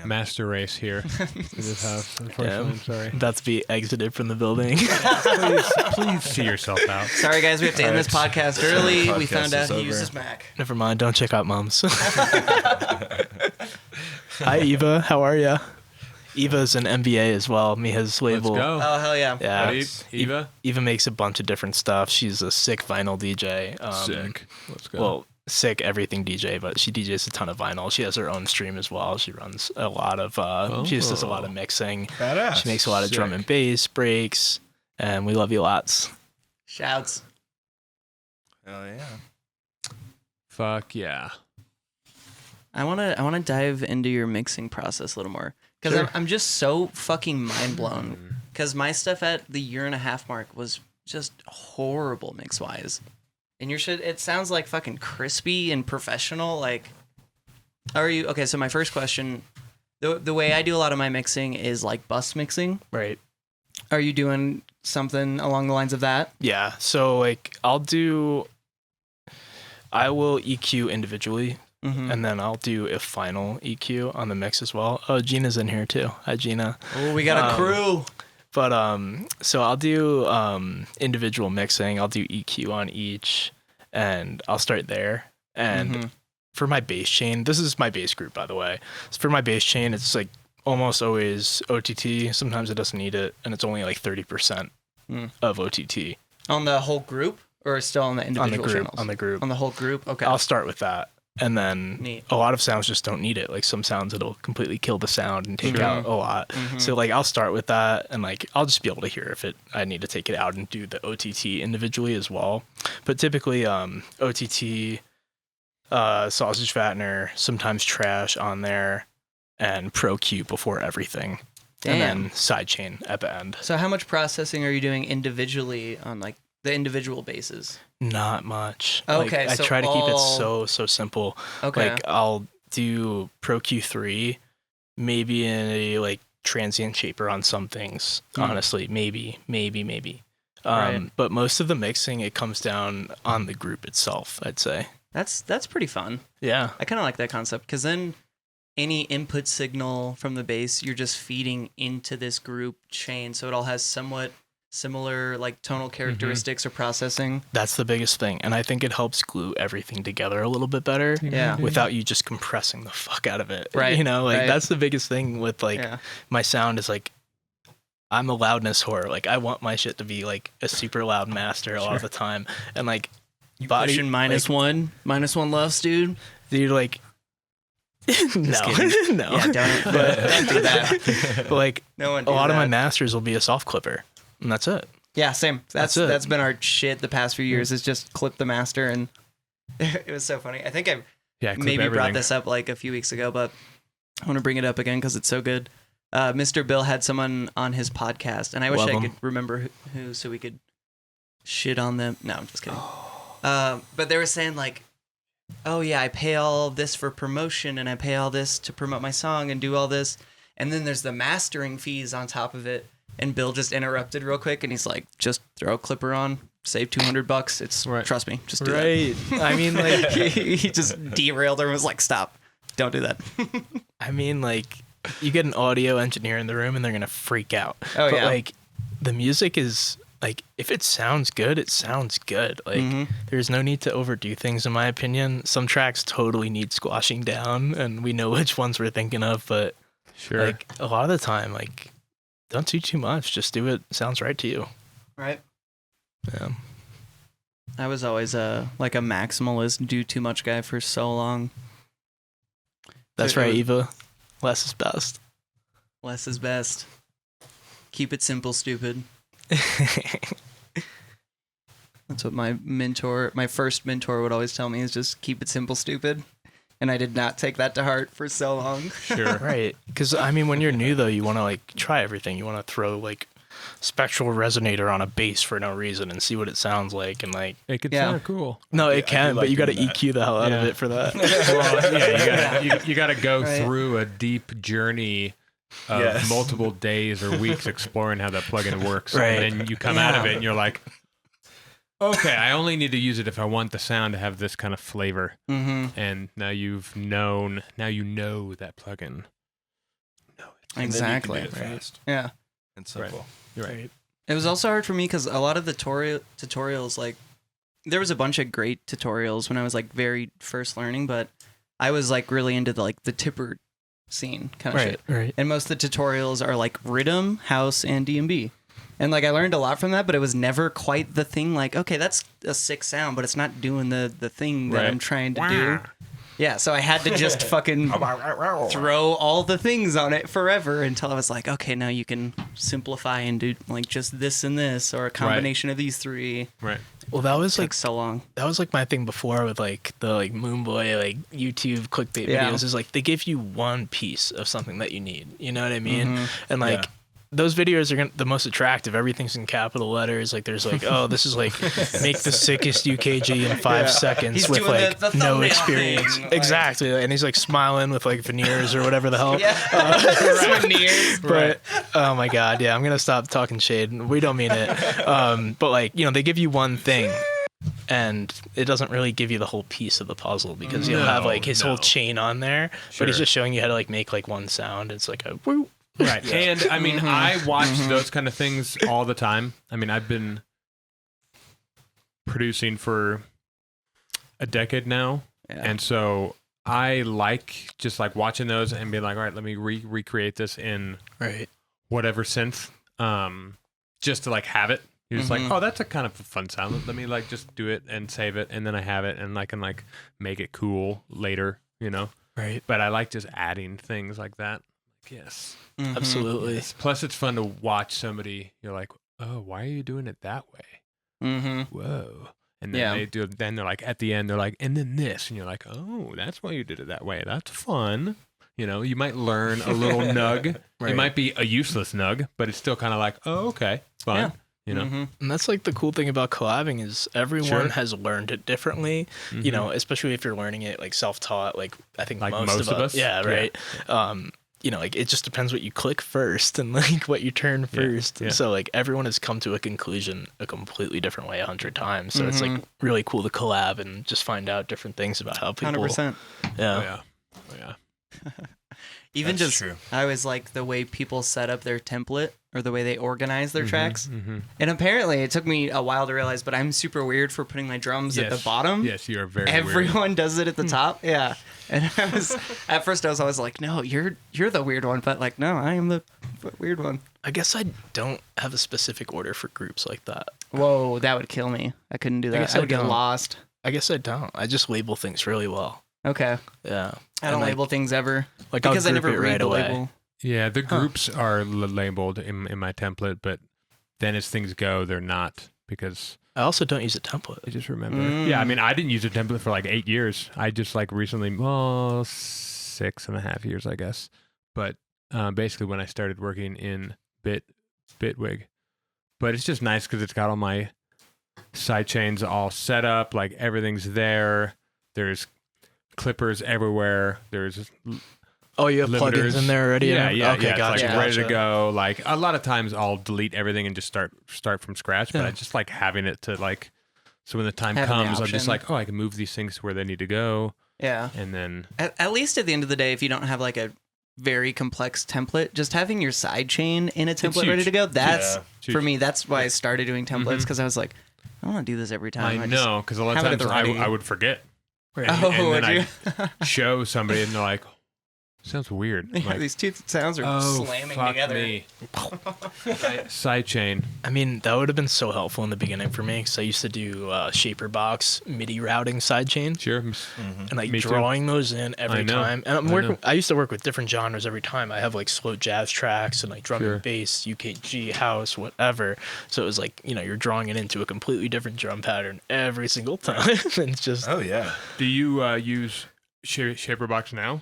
[SPEAKER 3] master race here in this house. Unfortunately, I'm sorry.
[SPEAKER 4] About to be exited from the building.
[SPEAKER 3] Please see yourself out.
[SPEAKER 2] Sorry, guys, we have to end this podcast early. We found out he uses Mac.
[SPEAKER 4] Never mind. Don't check out Mums. Hi, Eva. How are ya? Eva's an MBA as well. Miha's label.
[SPEAKER 3] Let's go.
[SPEAKER 2] Oh, hell yeah.
[SPEAKER 4] Yeah.
[SPEAKER 3] Eva?
[SPEAKER 4] Eva makes a bunch of different stuff. She's a sick vinyl DJ.
[SPEAKER 3] Sick. Let's go.
[SPEAKER 4] Well, sick everything DJ, but she DJs a ton of vinyl. She has her own stream as well. She runs a lot of, she just does a lot of mixing.
[SPEAKER 1] Badass.
[SPEAKER 4] She makes a lot of drum and bass, breaks, and we love you lots.
[SPEAKER 2] Shouts.
[SPEAKER 1] Hell yeah.
[SPEAKER 3] Fuck yeah.
[SPEAKER 2] I wanna dive into your mixing process a little more. Because I'm just so fucking mind blown. Because my stuff at the 1.5 year mark was just horrible mix wise, and your shit, it sounds like fucking crispy and professional. Like, are you okay? So my first question, the way I do a lot of my mixing is like bus mixing.
[SPEAKER 4] Right.
[SPEAKER 2] Are you doing something along the lines of that?
[SPEAKER 4] Yeah. So like I will EQ individually.
[SPEAKER 2] Mm-hmm.
[SPEAKER 4] And then I'll do a final EQ on the mix as well. Oh, Gina's in here too. Hi, Gina.
[SPEAKER 2] Oh, we got a crew.
[SPEAKER 4] But so I'll do individual mixing. I'll do EQ on each, and I'll start there. And for my bass chain, this is my bass group, by the way. So for my bass chain, it's like almost always OTT. Sometimes it doesn't need it, and it's only like 30% of OTT.
[SPEAKER 2] On the whole group, or still on the individual channels?
[SPEAKER 4] On the group.
[SPEAKER 2] On the whole group. Okay.
[SPEAKER 4] I'll start with that. And then a lot of sounds just don't need it. Like some sounds it'll completely kill the sound and take out a lot. So like I'll start with that, and like I'll just be able to hear if I need to take it out and do the OTT individually as well. But typically OTT, sausage fattener, sometimes trash on there, and Pro Q before everything.
[SPEAKER 2] Damn.
[SPEAKER 4] And then sidechain at the end.
[SPEAKER 2] So how much processing are you doing individually on like the individual bases?
[SPEAKER 4] Not much.
[SPEAKER 2] Okay,
[SPEAKER 4] like,
[SPEAKER 2] so
[SPEAKER 4] I try to keep it so simple.
[SPEAKER 2] Okay.
[SPEAKER 4] Like I'll do Pro Q3, maybe in a like transient shaper on some things. Honestly, maybe.
[SPEAKER 2] Right.
[SPEAKER 4] But most of the mixing, it comes down on the group itself, I'd say.
[SPEAKER 2] That's pretty fun.
[SPEAKER 4] Yeah.
[SPEAKER 2] I kind of like that concept, because then any input signal from the bass, you're just feeding into this group chain, so it all has somewhat similar like tonal characteristics or processing.
[SPEAKER 4] That's the biggest thing, and I think it helps glue everything together a little bit better.
[SPEAKER 2] Yeah.
[SPEAKER 4] Without you just compressing the fuck out of it.
[SPEAKER 2] Right.
[SPEAKER 4] You know, like
[SPEAKER 2] right.
[SPEAKER 4] that's the biggest thing with like my sound is like I'm a loudness whore. Like I want my shit to be like a super loud master a lot of the time, and like
[SPEAKER 2] you pushing -1 lufs, dude.
[SPEAKER 4] Dude, like. No.
[SPEAKER 2] Yeah, don't do that.
[SPEAKER 4] But like
[SPEAKER 2] no one
[SPEAKER 4] a lot of my masters will be a soft clipper, and that's it.
[SPEAKER 2] Yeah, same. That's
[SPEAKER 4] it.
[SPEAKER 2] been our shit the past few years, is just clip the master. And it was so funny. I think I maybe brought this up like a few weeks ago, but I want to bring it up again because it's so good. Mr. Bill had someone on his podcast, and I wish I could remember who so we could shit on them. No, I'm just kidding. But they were saying like, oh yeah, I pay all this for promotion and I pay all this to promote my song and do all this. And then there's the mastering fees on top of it. And Bill just interrupted real quick and he's like, just throw a clipper on, save $200. It's trust me, just do that.
[SPEAKER 4] I mean, like
[SPEAKER 2] he just derailed her and was like, stop, don't do that.
[SPEAKER 4] I mean, like you get an audio engineer in the room and they're going to freak out.
[SPEAKER 2] Oh,
[SPEAKER 4] but
[SPEAKER 2] yeah.
[SPEAKER 4] like the music is like, if it sounds good, it sounds good. Like there's no need to overdo things in my opinion. Some tracks totally need squashing down and we know which ones we're thinking of, but
[SPEAKER 3] Sure.
[SPEAKER 4] like a lot of the time, like don't do too much. Just do what sounds right to you.
[SPEAKER 2] Right.
[SPEAKER 4] Yeah.
[SPEAKER 2] I was always like a maximalist, do too much guy for so long.
[SPEAKER 4] That's right, Eva. Less is best.
[SPEAKER 2] Less is best. Keep it simple, stupid. That's what my first mentor would always tell me is just keep it simple, stupid. And I did not take that to heart for so long.
[SPEAKER 3] Sure.
[SPEAKER 4] Right. Because, I mean, when you're new, though, you want to, like, try everything. You want to throw, like, spectral resonator on a bass for no reason and see what it sounds like. And, like,
[SPEAKER 3] It could sound cool.
[SPEAKER 4] no,
[SPEAKER 1] I
[SPEAKER 4] it can,
[SPEAKER 1] like
[SPEAKER 4] but you got to
[SPEAKER 1] doing that.
[SPEAKER 4] EQ the hell out of it for that.
[SPEAKER 3] Well, yeah, you got to go
[SPEAKER 2] Right.
[SPEAKER 3] through a deep journey of
[SPEAKER 1] Yes.
[SPEAKER 3] multiple days or weeks exploring how that plugin works.
[SPEAKER 4] Right.
[SPEAKER 3] And then you come out of it and you're like, okay, I only need to use it if I want the sound to have this kind of flavor.
[SPEAKER 2] Mm-hmm.
[SPEAKER 3] And now you know that plugin.
[SPEAKER 2] Exactly.
[SPEAKER 1] And then you can do it fast
[SPEAKER 2] Yeah.
[SPEAKER 1] and simple.
[SPEAKER 3] You're right.
[SPEAKER 2] It was also hard for me because a lot of the tutorials, like, there was a bunch of great tutorials when I was, like, very first learning, but I was, like, really into the tipper scene kind of shit.
[SPEAKER 4] Right.
[SPEAKER 2] And most of the tutorials are, like, rhythm, house, and D&B. And, like, I learned a lot from that, but it was never quite the thing, like, okay, that's a sick sound, but it's not doing the thing that
[SPEAKER 3] Right.
[SPEAKER 2] I'm trying to do. Yeah, so I had to just fucking throw all the things on it forever until I was like, okay, now you can simplify and do like just this and this or a combination of these three.
[SPEAKER 3] Right.
[SPEAKER 4] Well, that was, like,
[SPEAKER 2] Took so long.
[SPEAKER 4] that was, like, my thing before with, like, the, like, Moonboy, like, YouTube clickbait
[SPEAKER 2] Yeah.
[SPEAKER 4] videos is, like, they give you one piece of something that you need. You know what I mean?
[SPEAKER 2] Mhm.
[SPEAKER 4] And, like,
[SPEAKER 1] Yeah.
[SPEAKER 4] those videos are the most attractive. Everything's in capital letters. Like, there's, like, oh, this is, like, make the sickest UKG in 5 seconds
[SPEAKER 2] He's
[SPEAKER 4] with,
[SPEAKER 2] doing
[SPEAKER 4] like,
[SPEAKER 2] the
[SPEAKER 4] no
[SPEAKER 2] thumbnail
[SPEAKER 4] experience.
[SPEAKER 2] thing, like-
[SPEAKER 4] Exactly. And he's, like, smiling with, like, veneers or whatever the hell.
[SPEAKER 2] Yeah, veneers.
[SPEAKER 4] But oh my god, yeah, I'm gonna stop talking shade. We don't mean it. But like, you know, they give you one thing, and it doesn't really give you the whole piece of the puzzle because you'll have like his whole chain on there, but he's
[SPEAKER 3] Sure.
[SPEAKER 4] just showing you how to like make like one sound. It's like a woo.
[SPEAKER 3] Right. And I mean, I watch those kind of things all the time. I mean, I've been producing for a decade now.
[SPEAKER 2] Yeah.
[SPEAKER 3] And so I like just like watching those and being like, all right, let me recreate this in
[SPEAKER 4] Right.
[SPEAKER 3] whatever synth, just to like have it. You're just like, oh, that's a kind of a fun sound. Let me like just do it and save it, and then I have it, and I can like make it cool later, you know.
[SPEAKER 4] Right.
[SPEAKER 3] But I like just adding things like that. Yes.
[SPEAKER 2] Mhm.
[SPEAKER 4] Absolutely.
[SPEAKER 3] Yes. Plus, it's fun to watch somebody. You're like, oh, why are you doing it that way?
[SPEAKER 2] Mhm.
[SPEAKER 3] Whoa. And then
[SPEAKER 2] Yeah.
[SPEAKER 3] they do. Then they're like, at the end, they're like, and then this, and you're like, oh, that's why you did it that way. That's fun. You know, you might learn a little nug.
[SPEAKER 4] Right.
[SPEAKER 3] It might be a useless nug, but it's still kind of like, oh, okay, fun.
[SPEAKER 2] Yeah.
[SPEAKER 3] You know.
[SPEAKER 2] Mhm.
[SPEAKER 4] And that's like the cool thing about collabing is everyone
[SPEAKER 3] Sure.
[SPEAKER 4] has learned it differently.
[SPEAKER 3] Mhm.
[SPEAKER 4] You know, especially if you're learning it like self-taught. Like I think
[SPEAKER 3] Like
[SPEAKER 4] most of us. Yeah.
[SPEAKER 3] Yeah.
[SPEAKER 4] Right. You know, like it just depends what you click first and like what you turn first.
[SPEAKER 3] yeah.
[SPEAKER 4] So like everyone has come to a conclusion a completely different way 100 times. So it's like really cool to collab and just find out different things about how people.
[SPEAKER 2] 100%.
[SPEAKER 4] Yeah.
[SPEAKER 3] Oh yeah. Oh yeah.
[SPEAKER 2] Even
[SPEAKER 1] That's
[SPEAKER 2] just,
[SPEAKER 1] true.
[SPEAKER 2] I was like the way people set up their template or the way they organize their tracks.
[SPEAKER 3] Mm-hmm.
[SPEAKER 2] And apparently it took me a while to realize, but I'm super weird for putting my drums at the bottom.
[SPEAKER 3] Yes, you are very
[SPEAKER 2] Everyone does it at
[SPEAKER 3] Hmm.
[SPEAKER 2] the top. Yeah. And I was, at first I was always like, no, you're the weird one. But like, no, I am the weird one.
[SPEAKER 4] I guess I don't have a specific order for groups like that.
[SPEAKER 2] Whoa, that would kill me. I couldn't do that.
[SPEAKER 4] guess
[SPEAKER 2] I
[SPEAKER 4] I
[SPEAKER 2] would get
[SPEAKER 4] don't.
[SPEAKER 2] lost.
[SPEAKER 4] I guess I don't. I just label things really well.
[SPEAKER 2] Okay.
[SPEAKER 4] Yeah.
[SPEAKER 2] I don't
[SPEAKER 4] And, like,
[SPEAKER 2] label things ever.
[SPEAKER 4] Like I'll
[SPEAKER 2] Because I
[SPEAKER 4] group
[SPEAKER 2] never
[SPEAKER 4] it
[SPEAKER 2] read
[SPEAKER 4] right
[SPEAKER 2] the
[SPEAKER 4] away.
[SPEAKER 2] label.
[SPEAKER 3] Yeah, the groups are labeled in my template, but then as things go, they're not because
[SPEAKER 4] I also don't use a template.
[SPEAKER 3] I just remember. Yeah, I mean, I didn't use a template for like 8 years. I just like recently, 6.5 years, I guess. But basically, when I started working in Bitwig, but it's just nice because it's got all my sidechains all set up, like everything's there. There's clippers everywhere. There's
[SPEAKER 4] Oh, you have
[SPEAKER 3] limiters
[SPEAKER 4] plugins in there already?
[SPEAKER 3] Yeah.
[SPEAKER 4] Okay,
[SPEAKER 3] It's
[SPEAKER 4] gotcha.
[SPEAKER 3] like ready to go. Like a lot of times I'll delete everything and just start from scratch. But I just like having it to like, so when the time
[SPEAKER 2] Having the
[SPEAKER 3] comes, I'm just
[SPEAKER 2] option.
[SPEAKER 3] like, I can move these things where they need to go.
[SPEAKER 2] Yeah.
[SPEAKER 3] And then
[SPEAKER 2] At least at the end of the day, if you don't have like a very complex template, just having your sidechain in a template ready
[SPEAKER 3] huge.
[SPEAKER 2] to go, that's
[SPEAKER 3] Huge.
[SPEAKER 2] for me. That's why I started doing templates because I was like, I don't want to do this every time.
[SPEAKER 3] I know, because a lot of
[SPEAKER 2] have it
[SPEAKER 3] times
[SPEAKER 2] at the ready.
[SPEAKER 3] I would forget.
[SPEAKER 4] Right.
[SPEAKER 2] Oh,
[SPEAKER 3] and
[SPEAKER 2] would
[SPEAKER 3] then
[SPEAKER 2] you?
[SPEAKER 3] I show somebody and they're like, sounds weird. I'm
[SPEAKER 2] Yeah,
[SPEAKER 3] like,
[SPEAKER 2] these two sounds are slamming
[SPEAKER 3] fuck
[SPEAKER 2] together.
[SPEAKER 3] me. Sidechain.
[SPEAKER 4] I mean, that would have been so helpful in the beginning for me because I used to do Shaper Box MIDI routing sidechain.
[SPEAKER 3] Sure.
[SPEAKER 4] And like
[SPEAKER 3] Me too.
[SPEAKER 4] drawing those in every
[SPEAKER 3] I know.
[SPEAKER 4] time. And
[SPEAKER 3] I know.
[SPEAKER 4] I used to work with different genres every time. I have like slow jazz tracks and like drum
[SPEAKER 3] Sure.
[SPEAKER 4] and bass, UKG, house, whatever. So it was like, you're drawing it into a completely different drum pattern every single time. And it's just
[SPEAKER 1] Oh yeah.
[SPEAKER 3] Do you use Shaperbox now?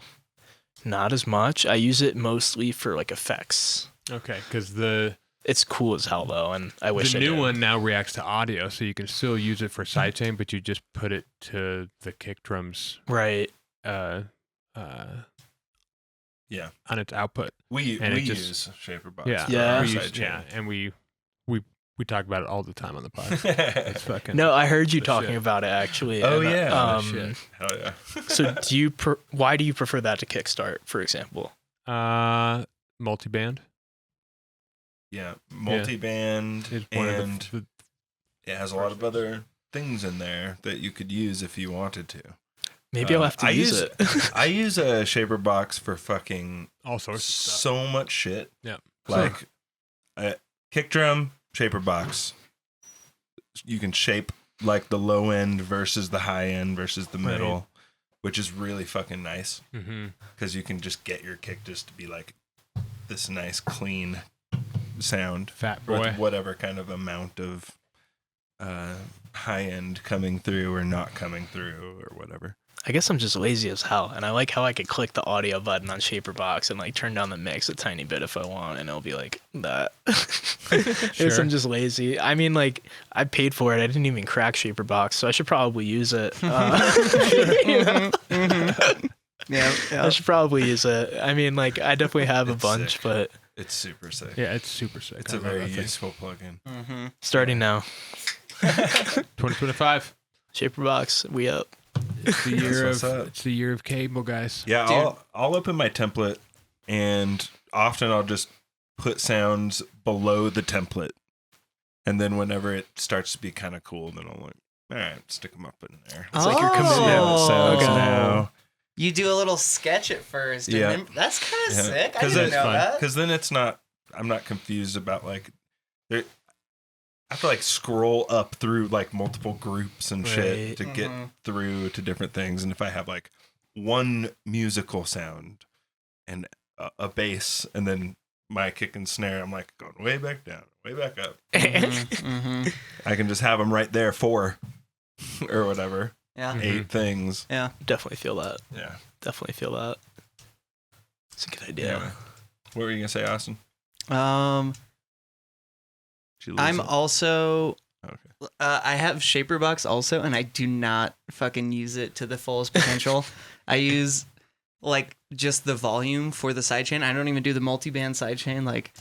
[SPEAKER 4] not as much. I use it mostly for like effects.
[SPEAKER 3] Okay, because the
[SPEAKER 4] It's cool as hell though, and I wish I
[SPEAKER 3] new
[SPEAKER 4] did.
[SPEAKER 3] one now reacts to audio, so you can still use it for sidechain, but you just put it to the kick drums
[SPEAKER 4] Right.
[SPEAKER 3] uh,
[SPEAKER 1] Yeah.
[SPEAKER 3] on its output.
[SPEAKER 1] We
[SPEAKER 3] And it
[SPEAKER 1] use
[SPEAKER 3] just-
[SPEAKER 1] Shaper Box.
[SPEAKER 3] Yeah,
[SPEAKER 1] for
[SPEAKER 4] Yeah.
[SPEAKER 1] our
[SPEAKER 3] we use,
[SPEAKER 1] sidechain.
[SPEAKER 3] yeah, and we talk about it all the time on the pod. It's fucking
[SPEAKER 4] No, I heard you
[SPEAKER 3] the
[SPEAKER 4] talking
[SPEAKER 3] shit.
[SPEAKER 4] about it actually.
[SPEAKER 1] Oh,
[SPEAKER 4] and,
[SPEAKER 1] yeah.
[SPEAKER 3] Shit.
[SPEAKER 1] Hell yeah.
[SPEAKER 4] So why do you prefer that to Kickstart, for example?
[SPEAKER 3] multi-band
[SPEAKER 1] Yeah. Multi-band
[SPEAKER 3] is one
[SPEAKER 1] and
[SPEAKER 3] of the
[SPEAKER 1] it has a lot of other things in there that you could use if you wanted to.
[SPEAKER 4] Maybe I'll have to use it.
[SPEAKER 1] I use a Shaper Box for fucking
[SPEAKER 3] all sorts of stuff.
[SPEAKER 1] so much shit.
[SPEAKER 3] Yeah.
[SPEAKER 1] Like a kick drum, Shaper Box. You can shape like the low end versus the high end versus the middle, which is really fucking nice
[SPEAKER 3] Mm-hmm.
[SPEAKER 1] because you can just get your kick just to be like this nice clean sound
[SPEAKER 3] Fat boy.
[SPEAKER 1] with whatever kind of amount of high end coming through or not coming through or whatever.
[SPEAKER 4] I guess I'm just lazy as hell, and I like how I could click the audio button on Shaper Box and like turn down the mix a tiny bit if I want, and it'll be like that. I guess
[SPEAKER 3] Sure.
[SPEAKER 4] I'm just lazy. I mean, like I paid for it. I didn't even crack Shaper Box, so I should probably use it.
[SPEAKER 2] Yeah.
[SPEAKER 4] I should probably use it. I mean, like I definitely have a
[SPEAKER 1] It's
[SPEAKER 4] bunch,
[SPEAKER 1] sick.
[SPEAKER 4] but
[SPEAKER 1] It's super sick.
[SPEAKER 3] Yeah, it's super sick.
[SPEAKER 1] It's
[SPEAKER 3] I
[SPEAKER 1] a
[SPEAKER 3] love
[SPEAKER 1] very
[SPEAKER 3] that thing.
[SPEAKER 1] useful plugin.
[SPEAKER 2] Mm-hmm.
[SPEAKER 4] starting now.
[SPEAKER 3] 2025.
[SPEAKER 4] Shaper Box, we up.
[SPEAKER 3] It's the year
[SPEAKER 1] That's
[SPEAKER 3] of
[SPEAKER 1] what's up.
[SPEAKER 3] it's the year of cable, guys.
[SPEAKER 1] Yeah,
[SPEAKER 2] Dude.
[SPEAKER 1] I'll open my template and often I'll just put sounds below the template. And then whenever it starts to be kind of cool, then I'll like, all right, stick them up in there.
[SPEAKER 4] It's like you're committed.
[SPEAKER 2] Oh.
[SPEAKER 1] So
[SPEAKER 4] Okay.
[SPEAKER 1] now,
[SPEAKER 2] You do a little sketch at first. And
[SPEAKER 1] Yeah.
[SPEAKER 2] then, that's kind of
[SPEAKER 1] Yeah.
[SPEAKER 2] sick. I
[SPEAKER 1] 'Cause
[SPEAKER 2] didn't
[SPEAKER 1] it's
[SPEAKER 2] know
[SPEAKER 3] fun.
[SPEAKER 2] that.
[SPEAKER 1] because then I'm not confused about like, I have to like scroll up through like multiple groups and shit
[SPEAKER 4] Right.
[SPEAKER 1] to get
[SPEAKER 2] Mhm.
[SPEAKER 1] through to different things. And if I have like one musical sound and a bass and then my kick and snare, I'm like going way back down, way back up.
[SPEAKER 2] Mm-hmm.
[SPEAKER 1] I can just have them right there, 4 or whatever,
[SPEAKER 2] Yeah.
[SPEAKER 3] Mhm.
[SPEAKER 1] 8 things.
[SPEAKER 2] Yeah.
[SPEAKER 4] Definitely feel that.
[SPEAKER 1] Yeah.
[SPEAKER 4] Definitely feel that. It's a good idea.
[SPEAKER 1] Anyway, what were you gonna say, Austin? Did you lose
[SPEAKER 2] I'm
[SPEAKER 1] it?
[SPEAKER 2] also.
[SPEAKER 1] Okay.
[SPEAKER 2] I have Shaper Box also, and I do not fucking use it to the fullest potential. I use like just the volume for the sidechain. I don't even do the multi-band sidechain. Like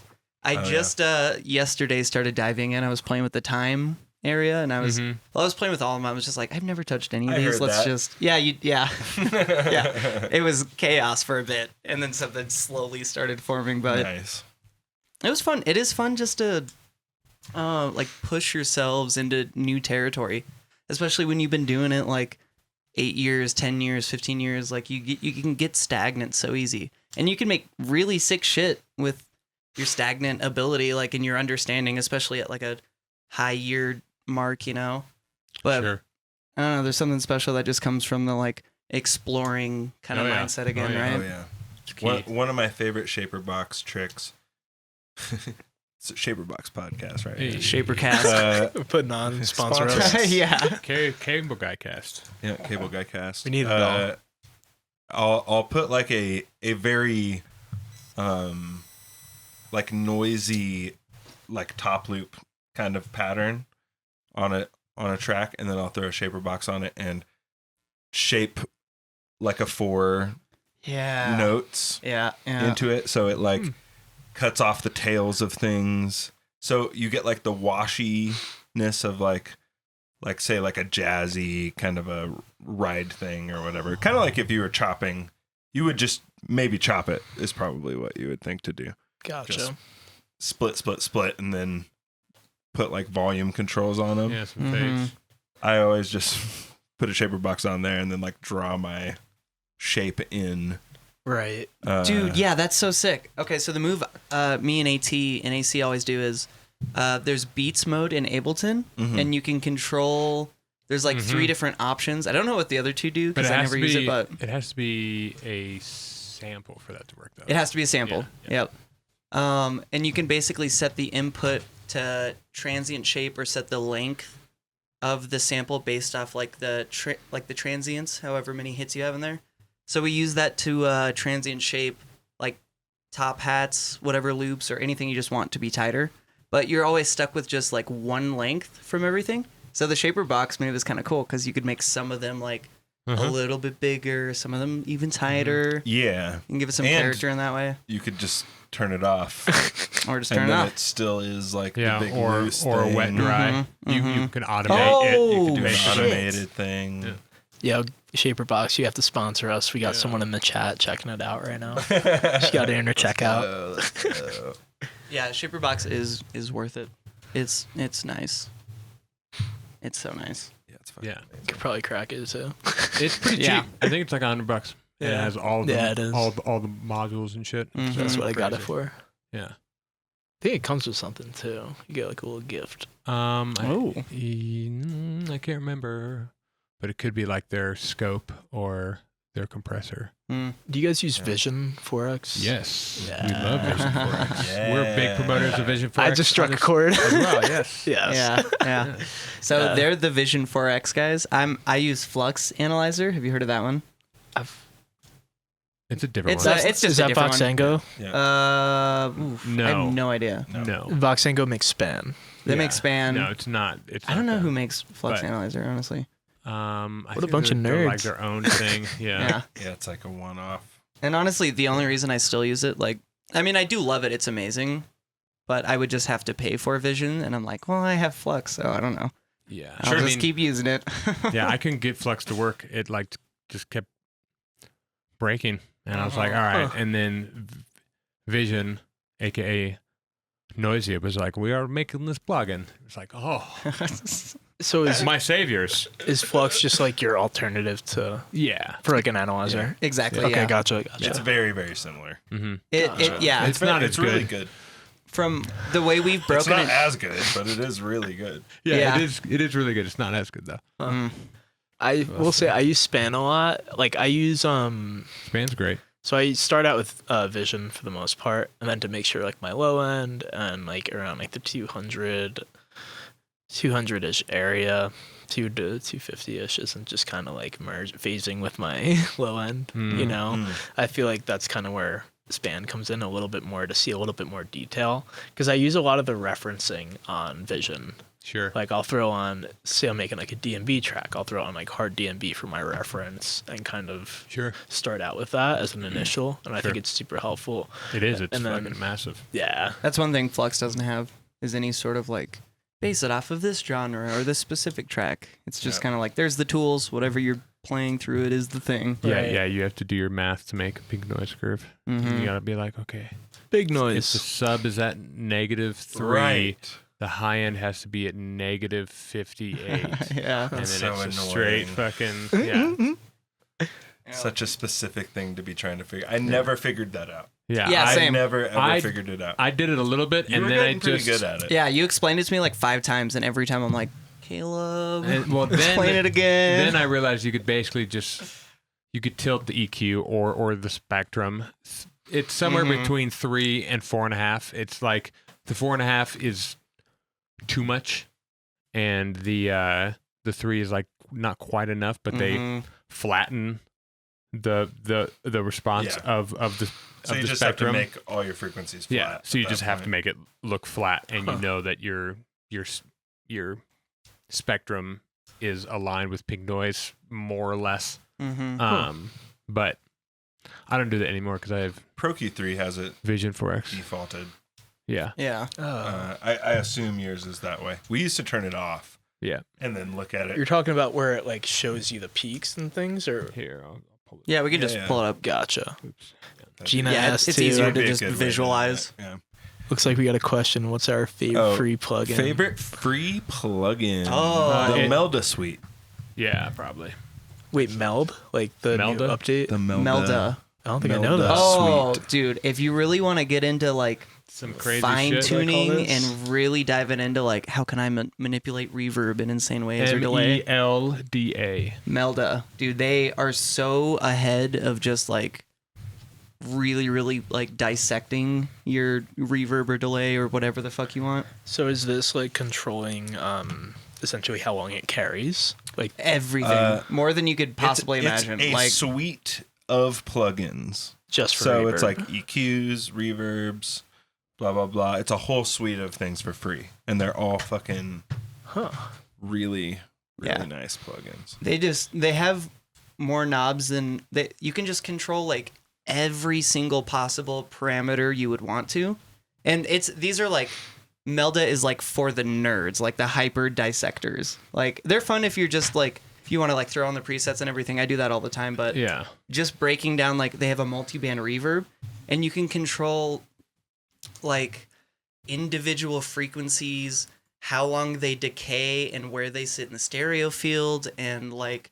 [SPEAKER 2] I
[SPEAKER 1] Oh,
[SPEAKER 2] just yesterday started diving in. I was playing with the time area, and I was
[SPEAKER 3] Mhm.
[SPEAKER 2] well, I was playing with all of them. I was just like, I've never touched any of
[SPEAKER 1] I
[SPEAKER 2] these.
[SPEAKER 1] heard
[SPEAKER 2] Let's
[SPEAKER 1] that.
[SPEAKER 2] just yeah. It was chaos for a bit, and then something slowly started forming. But
[SPEAKER 1] Nice.
[SPEAKER 2] it was fun. It is fun just to like push yourselves into new territory, especially when you've been doing it like 8 years, 10 years, 15 years. Like you can get stagnant so easy, and you can make really sick shit with your stagnant ability, like in your understanding, especially at like a high year mark, you know. But
[SPEAKER 3] Sure.
[SPEAKER 2] I don't know. There's something special that just comes from the like exploring kind of
[SPEAKER 3] Oh, yeah.
[SPEAKER 2] mindset again,
[SPEAKER 3] Oh, yeah.
[SPEAKER 2] right?
[SPEAKER 1] Oh yeah.
[SPEAKER 3] key.
[SPEAKER 1] One of my favorite Shaper Box tricks. It's a Shaper Box podcast, right?
[SPEAKER 3] Hey.
[SPEAKER 2] Shapercast.
[SPEAKER 4] We're putting on sponsor
[SPEAKER 1] Sponsor.
[SPEAKER 4] us.
[SPEAKER 2] Yeah.
[SPEAKER 3] Cable Guy Cast.
[SPEAKER 1] Yeah, Cable Guy Cast.
[SPEAKER 4] We need it all.
[SPEAKER 1] I'll put like a very like noisy like top loop kind of pattern on it on a track, and then I'll throw a shaper box on it and shape like a 4 notes into it, so it like cuts off the tails of things. So you get like the washiness of like say like a jazzy kind of a ride thing or whatever. Kind of like if you were chopping, you would just maybe chop it is probably what you would think to do.
[SPEAKER 4] Gotcha.
[SPEAKER 1] Just split, and then put like volume controls on them.
[SPEAKER 3] Yeah, some fades.
[SPEAKER 1] I always just put a shaper box on there and then like draw my shape in.
[SPEAKER 4] Right.
[SPEAKER 2] Dude, yeah, that's so sick. Okay, so the move me and AT and AC always do is there's Beats mode in Ableton, and you can control. There's like 3 different options. I don't know what the other 2 do because I never use it, but
[SPEAKER 3] it has to be a sample for that to work, though.
[SPEAKER 2] it has to be a sample.
[SPEAKER 3] Yeah.
[SPEAKER 2] Yep. And you can basically set the input to transient shape or set the length of the sample based off like the transients, however many hits you have in there. So we use that to transient shape like top hats, whatever loops, or anything you just want to be tighter. But you're always stuck with just like one length from everything. So the shaper box move is kind of cool because you could make some of them like a little bit bigger, some of them even tighter.
[SPEAKER 1] Yeah.
[SPEAKER 2] You can give it some character in that way.
[SPEAKER 1] You could just turn it off.
[SPEAKER 2] Or just turn it
[SPEAKER 1] then
[SPEAKER 2] off.
[SPEAKER 1] it still is like the big
[SPEAKER 3] or
[SPEAKER 1] loose
[SPEAKER 3] or
[SPEAKER 1] thing.
[SPEAKER 3] wet dry. You can automate
[SPEAKER 2] Oh,
[SPEAKER 3] it. You can do
[SPEAKER 1] An
[SPEAKER 3] an
[SPEAKER 2] shit.
[SPEAKER 1] automated thing.
[SPEAKER 3] Yeah.
[SPEAKER 4] Yeah, Shaper Box, you have to sponsor us. We got someone in the chat checking it out right now. She got in her checkout.
[SPEAKER 2] Yeah, shaper box is worth it. It's nice. It's so nice.
[SPEAKER 1] Yeah, it's fucking
[SPEAKER 3] Yeah.
[SPEAKER 1] amazing.
[SPEAKER 4] Could probably crack it too.
[SPEAKER 3] It's pretty
[SPEAKER 2] Yeah.
[SPEAKER 3] cheap. I think it's like $100. Yeah. It has all the
[SPEAKER 4] Yeah, it is.
[SPEAKER 3] all the modules and shit.
[SPEAKER 2] Mhm.
[SPEAKER 3] So
[SPEAKER 4] That's
[SPEAKER 3] it's
[SPEAKER 4] what I got it
[SPEAKER 3] crazy.
[SPEAKER 4] for.
[SPEAKER 3] Yeah.
[SPEAKER 4] I think it comes with something too. You get like a little gift.
[SPEAKER 2] Oh.
[SPEAKER 3] I can't remember, but it could be like their scope or their compressor.
[SPEAKER 2] Mm.
[SPEAKER 4] Do you guys use Vision 4X?
[SPEAKER 3] Yes,
[SPEAKER 4] Yeah.
[SPEAKER 3] we love Vision 4X. We're big promoters of Vision 4X.
[SPEAKER 4] I just struck
[SPEAKER 3] on
[SPEAKER 4] a
[SPEAKER 3] this
[SPEAKER 4] chord.
[SPEAKER 3] as well. Yes.
[SPEAKER 4] Yes.
[SPEAKER 2] Yeah. So
[SPEAKER 4] Yeah.
[SPEAKER 2] they're the Vision 4X guys. I use Flux Analyzer. Have you heard of that one?
[SPEAKER 3] It's a different
[SPEAKER 2] It's
[SPEAKER 3] one.
[SPEAKER 2] It's just
[SPEAKER 4] is
[SPEAKER 2] a
[SPEAKER 4] that
[SPEAKER 2] different one.
[SPEAKER 4] Voxengo?
[SPEAKER 2] I
[SPEAKER 3] No.
[SPEAKER 2] have no idea.
[SPEAKER 1] No.
[SPEAKER 4] Voxengo makes Span.
[SPEAKER 2] They make Span.
[SPEAKER 3] No, it's not.
[SPEAKER 2] I don't know
[SPEAKER 3] that.
[SPEAKER 2] who makes Flux
[SPEAKER 3] But-
[SPEAKER 2] Analyzer, honestly.
[SPEAKER 3] I
[SPEAKER 4] What a
[SPEAKER 3] think
[SPEAKER 4] bunch of
[SPEAKER 3] they're like
[SPEAKER 4] nerds.
[SPEAKER 3] their own thing.
[SPEAKER 2] Yeah.
[SPEAKER 1] Yeah, it's like a one-off.
[SPEAKER 2] And honestly, the only reason I still use it, like, I mean, I do love it. It's amazing. But I would just have to pay for Vision. And I'm like, well, I have Flux, so I don't know.
[SPEAKER 3] Yeah.
[SPEAKER 2] I'll just keep using it.
[SPEAKER 3] Yeah, I couldn't get Flux to work. It like just kept breaking, and I was like, all right. And then Vision, aka Noisia, was like, we are making this plugin. It's like, oh,
[SPEAKER 4] So is
[SPEAKER 3] my saviors.
[SPEAKER 4] is Flux just like your alternative to
[SPEAKER 3] Yeah.
[SPEAKER 4] for like an analyzer?
[SPEAKER 2] Exactly.
[SPEAKER 4] Okay,
[SPEAKER 2] Yeah.
[SPEAKER 4] gotcha.
[SPEAKER 1] It's very, very similar.
[SPEAKER 3] Mm-hmm.
[SPEAKER 2] Yeah.
[SPEAKER 3] It's not
[SPEAKER 1] It's
[SPEAKER 3] as
[SPEAKER 1] really
[SPEAKER 3] good.
[SPEAKER 1] good.
[SPEAKER 2] From the way we've
[SPEAKER 1] It's
[SPEAKER 2] broken
[SPEAKER 1] not
[SPEAKER 2] it.
[SPEAKER 1] as good, but it is really good.
[SPEAKER 3] Yeah,
[SPEAKER 2] Yeah.
[SPEAKER 3] it is. It is really good. It's not as good though.
[SPEAKER 4] I will say I use Span a lot. Like I use
[SPEAKER 3] Span's great.
[SPEAKER 4] So I start out with Vision for the most part, and then to make sure like my low end and like around like the 200-ish area, 2 to 250-ish isn't just kind of like phasing with my low end. You know, I feel like that's kind of where Span comes in a little bit more to see a little bit more detail because I use a lot of the referencing on Vision.
[SPEAKER 3] Sure.
[SPEAKER 4] Like I'll throw on, say I'm making like a DMB track, I'll throw on like hard DMB for my reference and kind of
[SPEAKER 3] Sure.
[SPEAKER 4] start out with that as an initial, and I think it's super helpful.
[SPEAKER 3] It is. It's
[SPEAKER 4] And then-
[SPEAKER 3] fucking massive.
[SPEAKER 4] Yeah,
[SPEAKER 2] That's one thing Flux doesn't have is any sort of like base it off of this genre or this specific track. It's just kind of like there's the tools, whatever you're playing through it is the thing.
[SPEAKER 3] Yeah,
[SPEAKER 4] Right.
[SPEAKER 3] yeah. You have to do your math to make a pink noise curve.
[SPEAKER 2] Mhm.
[SPEAKER 3] You gotta be like, okay,
[SPEAKER 4] big
[SPEAKER 3] if the
[SPEAKER 4] noise.
[SPEAKER 3] sub is at -3,
[SPEAKER 1] Right.
[SPEAKER 3] the high end has to be at -58.
[SPEAKER 2] Yeah.
[SPEAKER 3] And then
[SPEAKER 1] So
[SPEAKER 3] it's just straight fucking
[SPEAKER 1] Such a specific thing to be trying to figure. I never figured that out.
[SPEAKER 3] yeah.
[SPEAKER 2] Yeah,
[SPEAKER 1] I
[SPEAKER 2] same.
[SPEAKER 1] never ever
[SPEAKER 3] I-
[SPEAKER 1] figured it out.
[SPEAKER 3] I did it a little bit,
[SPEAKER 1] You
[SPEAKER 3] and
[SPEAKER 1] were
[SPEAKER 3] then I
[SPEAKER 1] getting pretty
[SPEAKER 3] just
[SPEAKER 1] good at it.
[SPEAKER 2] Yeah, you explained it to me like 5 times, and every time I'm like, Caleb,
[SPEAKER 3] well,
[SPEAKER 2] explain
[SPEAKER 3] then,
[SPEAKER 2] it again.
[SPEAKER 3] Then I realized you could basically just tilt the EQ or the spectrum. It's somewhere between 3 and 4.5. It's like the 4.5 is too much, and the 3 is like not quite enough, but they flatten the response
[SPEAKER 1] Yeah.
[SPEAKER 3] of the
[SPEAKER 1] So you
[SPEAKER 3] the
[SPEAKER 1] just
[SPEAKER 3] spectrum.
[SPEAKER 1] have to make all your frequencies flat.
[SPEAKER 3] Yeah, so you
[SPEAKER 1] at
[SPEAKER 3] just
[SPEAKER 1] that
[SPEAKER 3] have to
[SPEAKER 1] point.
[SPEAKER 3] make it look flat, and you know that your spectrum is aligned with pink noise more or less.
[SPEAKER 2] Mm-hmm.
[SPEAKER 3] But I don't do that anymore because I have
[SPEAKER 1] Pro Q3 has it
[SPEAKER 3] Vision 4X.
[SPEAKER 1] defaulted.
[SPEAKER 3] Yeah.
[SPEAKER 2] Yeah.
[SPEAKER 1] I assume yours is that way. We used to turn it off.
[SPEAKER 3] Yeah.
[SPEAKER 1] And then look at it.
[SPEAKER 4] You're talking about where it like shows you the peaks and things, or
[SPEAKER 3] Here, I'll pull it.
[SPEAKER 2] Yeah, we can
[SPEAKER 1] Yeah,
[SPEAKER 2] just
[SPEAKER 1] yeah.
[SPEAKER 2] pull it up.
[SPEAKER 4] gotcha.
[SPEAKER 3] Oops.
[SPEAKER 4] Gina
[SPEAKER 2] Yeah,
[SPEAKER 4] asked
[SPEAKER 2] it's
[SPEAKER 4] too.
[SPEAKER 2] easier
[SPEAKER 1] That'd
[SPEAKER 2] to
[SPEAKER 1] be a
[SPEAKER 2] just
[SPEAKER 1] good way to do
[SPEAKER 2] visualize.
[SPEAKER 1] that, yeah.
[SPEAKER 4] Looks like we got a question. What's our favorite free plugin?
[SPEAKER 1] Favorite free plugin?
[SPEAKER 2] Oh.
[SPEAKER 1] The Melda Suite.
[SPEAKER 3] Yeah, probably.
[SPEAKER 4] Wait, Meld? Like the new
[SPEAKER 3] Melda?
[SPEAKER 4] update?
[SPEAKER 1] The
[SPEAKER 2] Melda.
[SPEAKER 4] I don't think I know
[SPEAKER 1] Melda.
[SPEAKER 4] that.
[SPEAKER 2] Oh,
[SPEAKER 1] Sweet.
[SPEAKER 2] dude, if you really want to get into like
[SPEAKER 3] Some crazy
[SPEAKER 2] fine
[SPEAKER 3] shit.
[SPEAKER 2] tuning
[SPEAKER 4] this?
[SPEAKER 2] and really diving into like how can I manipulate reverb in insane ways or delay,
[SPEAKER 3] MELDA.
[SPEAKER 2] Melda, dude, they are so ahead of just like really like dissecting your reverb or delay or whatever the fuck you want.
[SPEAKER 4] So is this like controlling essentially how long it carries? Like
[SPEAKER 2] Everything more than you could possibly imagine.
[SPEAKER 1] It's a
[SPEAKER 2] Like
[SPEAKER 1] suite of plugins.
[SPEAKER 4] just for
[SPEAKER 1] So
[SPEAKER 4] reverb?
[SPEAKER 1] it's like EQs, reverbs, blah blah blah. It's a whole suite of things for free, and they're all fucking really
[SPEAKER 2] Yeah.
[SPEAKER 1] nice plugins.
[SPEAKER 2] they have more knobs than you can just control like every single possible parameter you would want to. And these are like Melda is like for the nerds, like the hyper dissectors. Like they're fun if you're just like if you want to like throw on the presets and everything. I do that all the time, but
[SPEAKER 3] Yeah.
[SPEAKER 2] just breaking down like they have a multi-band reverb and you can control like individual frequencies, how long they decay and where they sit in the stereo field, and like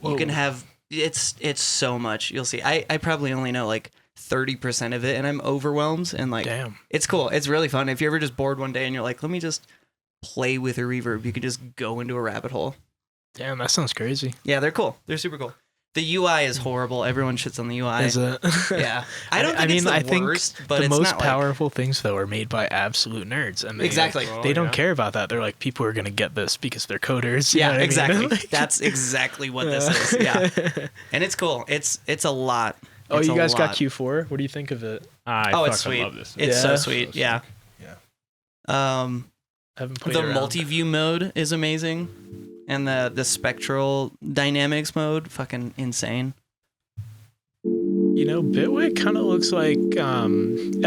[SPEAKER 2] you can have it's so much. You'll see. I probably only know like 30% of it and I'm overwhelmed, and like
[SPEAKER 4] Damn.
[SPEAKER 2] it's cool. It's really fun. If you're ever just bored one day and you're like, let me just play with a reverb, you can just go into a rabbit hole.
[SPEAKER 4] Damn, that sounds crazy.
[SPEAKER 2] Yeah, they're cool. They're super cool. The UI is horrible. Everyone shits on the UI.
[SPEAKER 4] Is it?
[SPEAKER 2] Yeah. I don't think it's the worst, but
[SPEAKER 4] the
[SPEAKER 2] it's
[SPEAKER 4] most
[SPEAKER 2] not like,
[SPEAKER 4] powerful things though are made by absolute nerds, and they,
[SPEAKER 2] Exactly.
[SPEAKER 4] like,
[SPEAKER 3] Oh,
[SPEAKER 4] they don't
[SPEAKER 3] yeah.
[SPEAKER 4] care about that. They're like, people are gonna get this because they're coders. You know
[SPEAKER 2] yeah,
[SPEAKER 4] what I mean?
[SPEAKER 2] exactly.
[SPEAKER 4] Like-
[SPEAKER 2] That's exactly what this is. Yeah. And it's cool. It's a lot.
[SPEAKER 4] Oh,
[SPEAKER 2] It's
[SPEAKER 4] you
[SPEAKER 2] a
[SPEAKER 4] guys got
[SPEAKER 2] lot.
[SPEAKER 4] What do you think of it?
[SPEAKER 3] I
[SPEAKER 2] Oh,
[SPEAKER 3] fucking
[SPEAKER 2] it's sweet.
[SPEAKER 3] love this.
[SPEAKER 2] It's
[SPEAKER 4] Yeah.
[SPEAKER 2] so sweet. Yeah.
[SPEAKER 1] Yeah.
[SPEAKER 4] I haven't played
[SPEAKER 2] The
[SPEAKER 4] around.
[SPEAKER 2] multi-view mode is amazing, and the spectral dynamics mode, fucking insane.
[SPEAKER 4] You know, Bitwig kind of looks like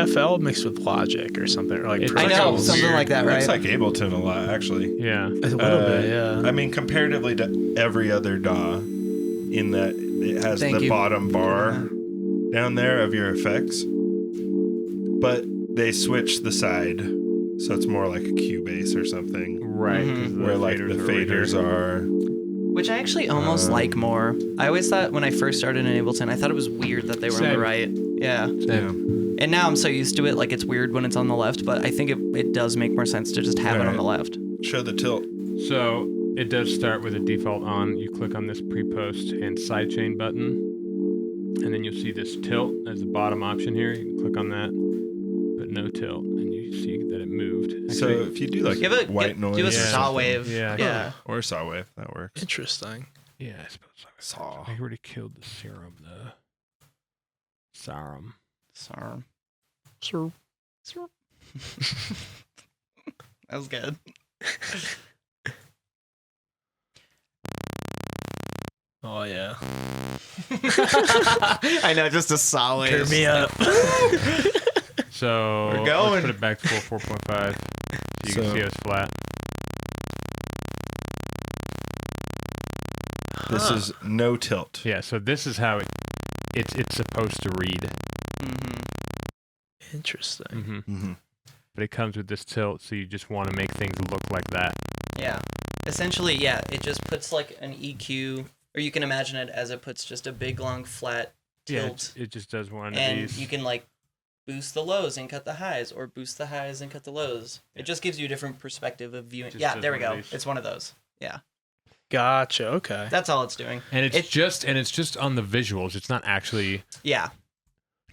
[SPEAKER 4] FL mixed with Logic or something, or like
[SPEAKER 3] It's
[SPEAKER 4] Pro
[SPEAKER 2] I know
[SPEAKER 4] Tools.
[SPEAKER 2] something like that,
[SPEAKER 1] Looks
[SPEAKER 2] right?
[SPEAKER 1] like Ableton a lot, actually.
[SPEAKER 3] Yeah.
[SPEAKER 4] A little bit, yeah.
[SPEAKER 1] I mean, comparatively to every other DAW, in that it has
[SPEAKER 2] Thank
[SPEAKER 1] the
[SPEAKER 2] you.
[SPEAKER 1] bottom bar down there of your effects, but they switch the side, so it's more like a Cubase or something,
[SPEAKER 3] Right. 'cause
[SPEAKER 2] Mhm.
[SPEAKER 3] the
[SPEAKER 1] where like the
[SPEAKER 3] are over here.
[SPEAKER 1] faders are.
[SPEAKER 2] Which I actually almost like more. I always thought when I first started in Ableton, I thought it was weird that they were on the
[SPEAKER 3] Same.
[SPEAKER 2] right. Yeah.
[SPEAKER 1] Yeah.
[SPEAKER 2] And now I'm so used to it, like it's weird when it's on the left, but I think it does make more sense to just have it on
[SPEAKER 1] Right.
[SPEAKER 2] the left.
[SPEAKER 1] Show the tilt.
[SPEAKER 3] So it does start with a default on. You click on this pre-post and sidechain button, and then you'll see this tilt as the bottom option here. You can click on that, but no tilt, and you see that it moved.
[SPEAKER 1] So
[SPEAKER 3] Actually,
[SPEAKER 1] if you do like white noise,
[SPEAKER 2] Do a
[SPEAKER 3] Yeah.
[SPEAKER 2] saw
[SPEAKER 1] something,
[SPEAKER 2] wave.
[SPEAKER 3] Yeah.
[SPEAKER 2] Yeah.
[SPEAKER 1] or saw wave, that works.
[SPEAKER 4] Interesting.
[SPEAKER 3] yeah, I suppose.
[SPEAKER 1] Saw.
[SPEAKER 3] I already killed the serum, though. Serum.
[SPEAKER 2] Sorry.
[SPEAKER 4] So
[SPEAKER 2] That was good.
[SPEAKER 4] oh yeah.
[SPEAKER 2] I know, just a solid.
[SPEAKER 4] Turn me up.
[SPEAKER 3] So
[SPEAKER 2] We're going.
[SPEAKER 3] let's put it back to 4.5 so you can
[SPEAKER 1] So-
[SPEAKER 3] see it's flat.
[SPEAKER 1] This is no tilt.
[SPEAKER 3] Yeah, so this is how it's supposed to read.
[SPEAKER 2] Mm-hmm.
[SPEAKER 4] Interesting.
[SPEAKER 3] hmm
[SPEAKER 1] Mm-hmm.
[SPEAKER 3] But it comes with this tilt, so you just want to make things look like that.
[SPEAKER 2] Yeah. Essentially, yeah, it just puts like an EQ, or you can imagine it as it puts just a big, long, flat
[SPEAKER 3] Yeah,
[SPEAKER 2] tilt.
[SPEAKER 3] it just does one of
[SPEAKER 2] And
[SPEAKER 3] these.
[SPEAKER 2] you can like boost the lows and cut the highs, or boost the highs and cut the lows. It just gives you a different perspective of viewing.
[SPEAKER 3] Just
[SPEAKER 2] Yeah,
[SPEAKER 3] does
[SPEAKER 2] there we
[SPEAKER 3] one of
[SPEAKER 2] go.
[SPEAKER 3] these.
[SPEAKER 2] It's one of those. Yeah.
[SPEAKER 4] Gotcha. Okay.
[SPEAKER 2] That's all it's doing.
[SPEAKER 3] And it's
[SPEAKER 2] It-
[SPEAKER 3] just on the visuals. It's not actually
[SPEAKER 2] Yeah.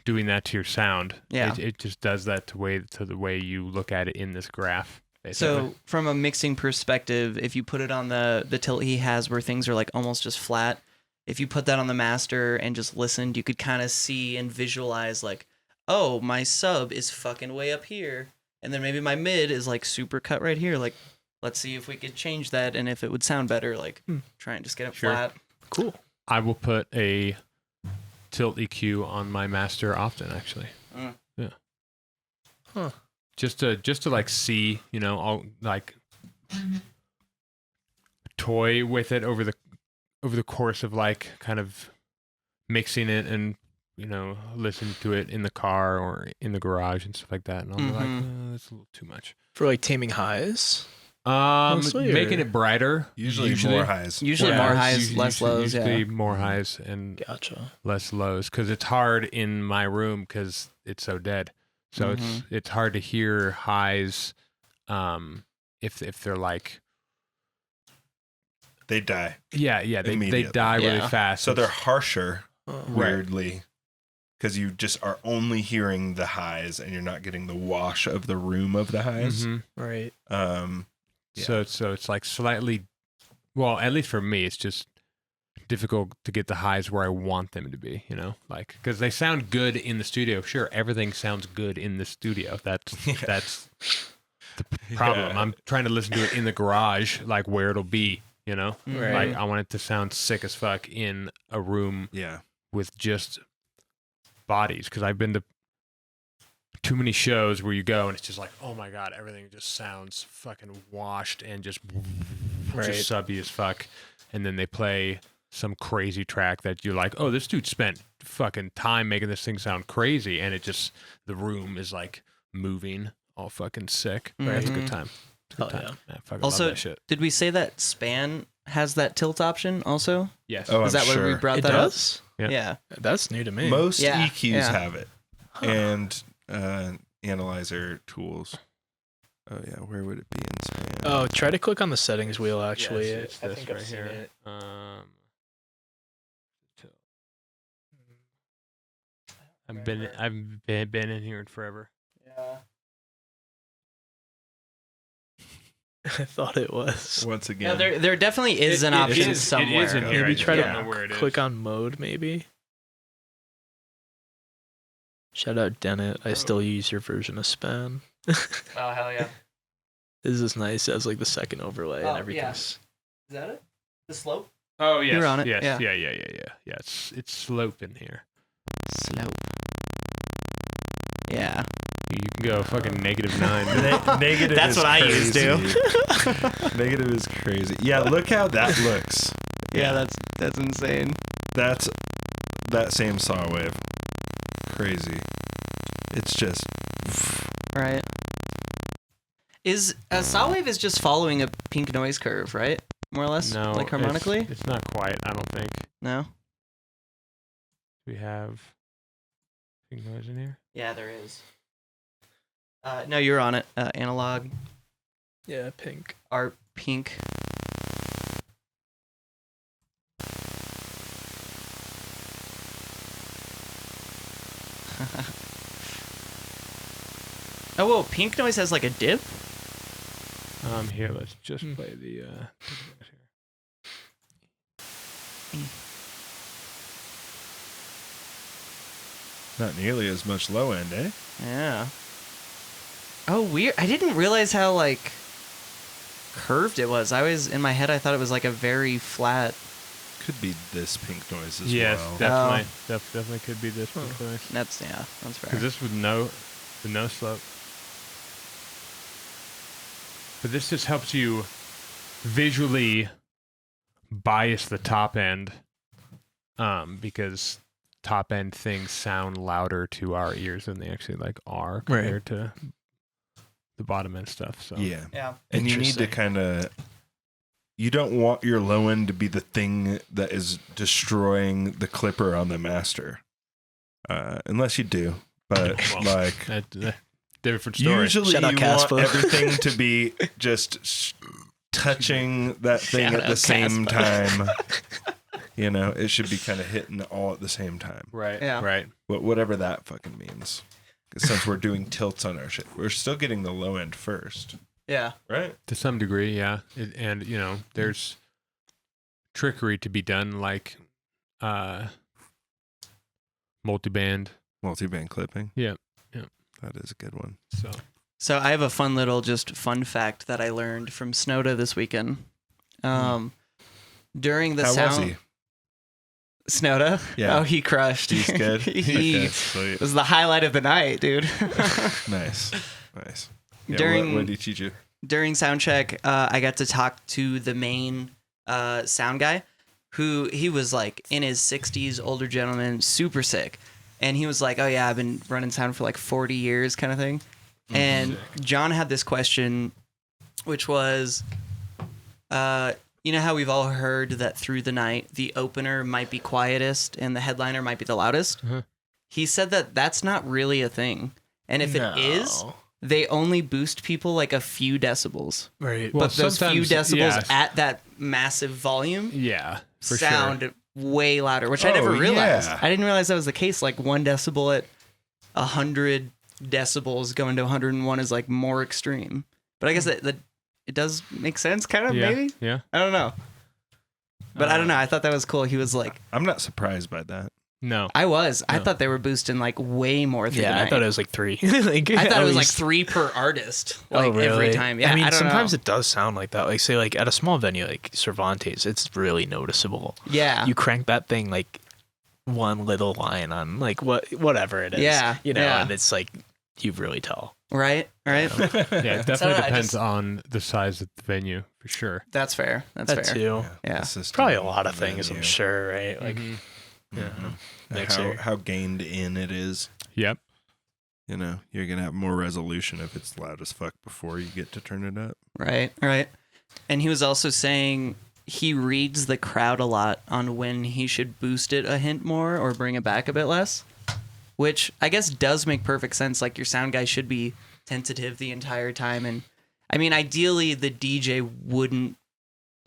[SPEAKER 3] doing that to your sound.
[SPEAKER 2] Yeah.
[SPEAKER 3] It just does that to the way you look at it in this graph. Basically.
[SPEAKER 2] So from a mixing perspective, if you put it on the tilt he has where things are like almost just flat, if you put that on the master and just listened, you could kind of see and visualize like, oh, my sub is fucking way up here. And then maybe my mid is like super cut right here. Like let's see if we could change that and if it would sound better. Like try and just get it
[SPEAKER 3] Sure.
[SPEAKER 2] flat.
[SPEAKER 4] Cool.
[SPEAKER 3] I will put a tilt EQ on my master often, actually. Yeah.
[SPEAKER 4] Huh.
[SPEAKER 3] Just to like see, you know, I'll like toy with it over the course of like kind of mixing it and, you know, listen to it in the car or in the garage and stuff like that. And I'll be like, that's a little too much.
[SPEAKER 4] For like taming highs. Mostly,
[SPEAKER 3] Making
[SPEAKER 4] or-
[SPEAKER 3] it brighter.
[SPEAKER 1] Usually more highs.
[SPEAKER 2] Usually more highs, less lows.
[SPEAKER 3] Usually
[SPEAKER 2] Yeah.
[SPEAKER 3] more highs and
[SPEAKER 4] Gotcha.
[SPEAKER 3] less lows because it's hard in my room because it's so dead. So it's hard to hear highs if they're like
[SPEAKER 1] They die.
[SPEAKER 3] they
[SPEAKER 1] Immediately.
[SPEAKER 3] die really
[SPEAKER 2] Yeah.
[SPEAKER 3] fast.
[SPEAKER 1] So they're harsher,
[SPEAKER 4] Oh.
[SPEAKER 1] weirdly, because you just are only hearing the highs and you're not getting the wash of the room of the highs.
[SPEAKER 3] Mhm.
[SPEAKER 4] Right.
[SPEAKER 1] Yeah.
[SPEAKER 3] So it's like slightly, well, at least for me, it's just difficult to get the highs where I want them to be, you know, like because they sound good in the studio. Sure, everything sounds good in the studio. That's the problem.
[SPEAKER 1] Yeah.
[SPEAKER 3] I'm trying to listen to it in the garage, like where it'll be, you know,
[SPEAKER 4] Right.
[SPEAKER 3] like I want it to sound sick as fuck in a room
[SPEAKER 1] Yeah.
[SPEAKER 3] with just bodies because I've been to too many shows where you go and it's just like, oh my god, everything just sounds fucking washed and just subby as fuck, and then they play some crazy track that you're like, oh, this dude spent fucking time making this thing sound crazy, and it just the room is like moving all fucking sick.
[SPEAKER 2] Right.
[SPEAKER 3] That's a good time. It's a good
[SPEAKER 4] Hell
[SPEAKER 3] time.
[SPEAKER 4] yeah.
[SPEAKER 3] I fucking
[SPEAKER 2] Also,
[SPEAKER 3] love that shit.
[SPEAKER 2] did we say that Span has that tilt option also?
[SPEAKER 3] Yes.
[SPEAKER 1] Oh,
[SPEAKER 2] Is
[SPEAKER 1] I'm
[SPEAKER 2] that where we
[SPEAKER 1] sure.
[SPEAKER 2] brought
[SPEAKER 4] It
[SPEAKER 2] that
[SPEAKER 4] does?
[SPEAKER 3] Yeah.
[SPEAKER 2] Yeah.
[SPEAKER 4] That's new to me.
[SPEAKER 1] Most
[SPEAKER 2] Yeah,
[SPEAKER 1] EQs
[SPEAKER 2] yeah.
[SPEAKER 1] have it, and analyzer tools. Oh yeah, where would it be in Span?
[SPEAKER 4] Oh, try to click on the settings wheel. Actually,
[SPEAKER 3] Yes, it's
[SPEAKER 4] I
[SPEAKER 3] this
[SPEAKER 4] think
[SPEAKER 3] right
[SPEAKER 4] I've seen
[SPEAKER 3] here.
[SPEAKER 4] it.
[SPEAKER 3] I've been in here forever.
[SPEAKER 2] Yeah.
[SPEAKER 4] I thought it was.
[SPEAKER 1] Once
[SPEAKER 2] Yeah,
[SPEAKER 1] again,
[SPEAKER 2] there definitely is an option somewhere.
[SPEAKER 3] It is in here.
[SPEAKER 4] Maybe
[SPEAKER 3] I
[SPEAKER 4] try
[SPEAKER 3] just
[SPEAKER 4] to
[SPEAKER 3] don't know where it is.
[SPEAKER 4] click on mode. Maybe. Shout out Dennett. I still use your version of Span.
[SPEAKER 2] Oh hell yeah!
[SPEAKER 4] This is nice. It has like the second overlay
[SPEAKER 2] Oh,
[SPEAKER 4] and
[SPEAKER 2] yeah.
[SPEAKER 4] everything.
[SPEAKER 2] Is that it? The slope?
[SPEAKER 3] Oh yes,
[SPEAKER 2] You're on it,
[SPEAKER 3] Yes,
[SPEAKER 2] yeah.
[SPEAKER 3] yeah. It's slope in here.
[SPEAKER 2] Slope. Yeah.
[SPEAKER 3] You can go fucking -9.
[SPEAKER 1] negative.
[SPEAKER 2] That's
[SPEAKER 1] is
[SPEAKER 2] what I use,
[SPEAKER 1] crazy.
[SPEAKER 2] too.
[SPEAKER 1] Negative is crazy. Yeah, look how that looks.
[SPEAKER 2] Yeah, that's insane.
[SPEAKER 1] That's that same saw wave. Crazy. It's just
[SPEAKER 2] Right. Is Sawwave is just following a pink noise curve, right? More or less,
[SPEAKER 3] No,
[SPEAKER 2] like harmonically.
[SPEAKER 3] it's not quite. I don't think
[SPEAKER 2] No.
[SPEAKER 3] we have pink noise in here.
[SPEAKER 2] Yeah, there is. No, you're on it. Analog,
[SPEAKER 4] Yeah, pink.
[SPEAKER 2] art, pink. Oh, whoa, pink noise has like a dip?
[SPEAKER 3] Here, let's just play the.
[SPEAKER 1] not nearly as much low end, eh?
[SPEAKER 2] Yeah. Oh, weird. I didn't realize how, like, curved it was. In my head, I thought it was like a very flat.
[SPEAKER 1] Could be this pink noise as
[SPEAKER 3] Yes,
[SPEAKER 1] well.
[SPEAKER 3] definitely, definitely could be this pink noise.
[SPEAKER 2] That's fair.
[SPEAKER 3] Because this with no slope. But this just helps you visually bias the top end, because top end things sound louder to our ears than they actually like are compared to the bottom end stuff. So
[SPEAKER 1] Yeah.
[SPEAKER 2] Yeah.
[SPEAKER 1] And you need to kind of, you don't want your low end to be the thing that is destroying the clipper on the master, unless you do. But
[SPEAKER 3] Well,
[SPEAKER 1] like,
[SPEAKER 3] that different story.
[SPEAKER 1] usually
[SPEAKER 4] Shout out
[SPEAKER 1] you
[SPEAKER 4] Caspa.
[SPEAKER 1] want everything to be just touching that thing
[SPEAKER 2] Shout
[SPEAKER 1] at the
[SPEAKER 2] out
[SPEAKER 1] same
[SPEAKER 2] Caspa.
[SPEAKER 1] time. You know, it should be kind of hitting all at the same time.
[SPEAKER 3] Right.
[SPEAKER 2] Yeah.
[SPEAKER 3] Right.
[SPEAKER 1] Whatever that fucking means. 'Cause since we're doing tilts on our shit, we're still getting the low end first,
[SPEAKER 2] Yeah.
[SPEAKER 1] right?
[SPEAKER 3] To some degree, yeah. And you know, there's trickery to be done, like multiband.
[SPEAKER 1] Multi-band clipping.
[SPEAKER 3] Yeah, yeah.
[SPEAKER 1] That is a good one.
[SPEAKER 3] So
[SPEAKER 2] So I have a fun little just fun fact that I learned from Snowda this weekend. During the
[SPEAKER 1] How
[SPEAKER 2] sound,
[SPEAKER 1] was he?
[SPEAKER 2] Snowda?
[SPEAKER 1] Yeah.
[SPEAKER 2] Oh, he crushed.
[SPEAKER 1] He's good.
[SPEAKER 2] He
[SPEAKER 1] Okay, sweet.
[SPEAKER 2] was the highlight of the night, dude.
[SPEAKER 1] Nice. Yeah,
[SPEAKER 2] During-
[SPEAKER 1] what did he teach you?
[SPEAKER 2] During sound check, I got to talk to the main sound guy, who he was like in his 60s, older gentleman, super sick. And he was like, oh yeah, I've been running sound for like 40 years kind of thing. And John had this question, which was, you know how we've all heard that through the night, the opener might be quietest and the headliner might be the loudest? He said that that's not really a thing. And if it is, they only boost people like a few decibels.
[SPEAKER 4] Right.
[SPEAKER 3] Well,
[SPEAKER 2] But those few
[SPEAKER 3] sometimes,
[SPEAKER 2] decibels
[SPEAKER 3] yeah.
[SPEAKER 2] at that massive volume
[SPEAKER 3] Yeah, for
[SPEAKER 2] sound
[SPEAKER 3] sure.
[SPEAKER 2] way louder, which I never
[SPEAKER 1] Oh,
[SPEAKER 2] realized.
[SPEAKER 1] yeah.
[SPEAKER 2] I didn't realize that was the case. Like 1 decibel at 100 decibels going to 101 is like more extreme. But I guess that it does make sense, kind of,
[SPEAKER 3] Yeah,
[SPEAKER 2] maybe?
[SPEAKER 3] yeah.
[SPEAKER 2] I don't know. But I don't know. I thought that was cool. He was like,
[SPEAKER 1] I'm not surprised by that.
[SPEAKER 3] No.
[SPEAKER 2] I thought they were boosting like way more through the
[SPEAKER 4] Yeah,
[SPEAKER 2] night.
[SPEAKER 4] I thought it was like 3. Like,
[SPEAKER 2] I thought
[SPEAKER 4] at
[SPEAKER 2] it was like
[SPEAKER 4] least.
[SPEAKER 2] 3 per artist,
[SPEAKER 4] Oh,
[SPEAKER 2] like every
[SPEAKER 4] really?
[SPEAKER 2] time. Yeah,
[SPEAKER 4] I mean,
[SPEAKER 2] don't
[SPEAKER 4] sometimes
[SPEAKER 2] know.
[SPEAKER 4] it does sound like that. Like, say, like at a small venue like Cervantes, it's really noticeable.
[SPEAKER 2] Yeah.
[SPEAKER 4] You crank that thing like one little line on like whatever it is.
[SPEAKER 2] Yeah,
[SPEAKER 4] You know,
[SPEAKER 2] yeah.
[SPEAKER 4] and it's like you really tell.
[SPEAKER 2] Right?
[SPEAKER 3] Yeah, it definitely
[SPEAKER 2] So I
[SPEAKER 3] depends
[SPEAKER 2] just-
[SPEAKER 3] on the size of the venue, for sure.
[SPEAKER 2] That's fair. That's
[SPEAKER 4] That
[SPEAKER 2] fair.
[SPEAKER 4] too.
[SPEAKER 2] Yeah.
[SPEAKER 1] The system,
[SPEAKER 4] Probably a lot of
[SPEAKER 1] the
[SPEAKER 4] things, I'm
[SPEAKER 1] venue,
[SPEAKER 4] sure, right? Like,
[SPEAKER 3] Mm-hmm.
[SPEAKER 4] Mixer.
[SPEAKER 1] how gained in it is.
[SPEAKER 3] Yep.
[SPEAKER 1] You know, you're gonna have more resolution if it's loud as fuck before you get to turn it up.
[SPEAKER 2] Right. And he was also saying he reads the crowd a lot on when he should boost it a hint more or bring it back a bit less, which I guess does make perfect sense. Like your sound guy should be tentative the entire time. And I mean, ideally the DJ wouldn't,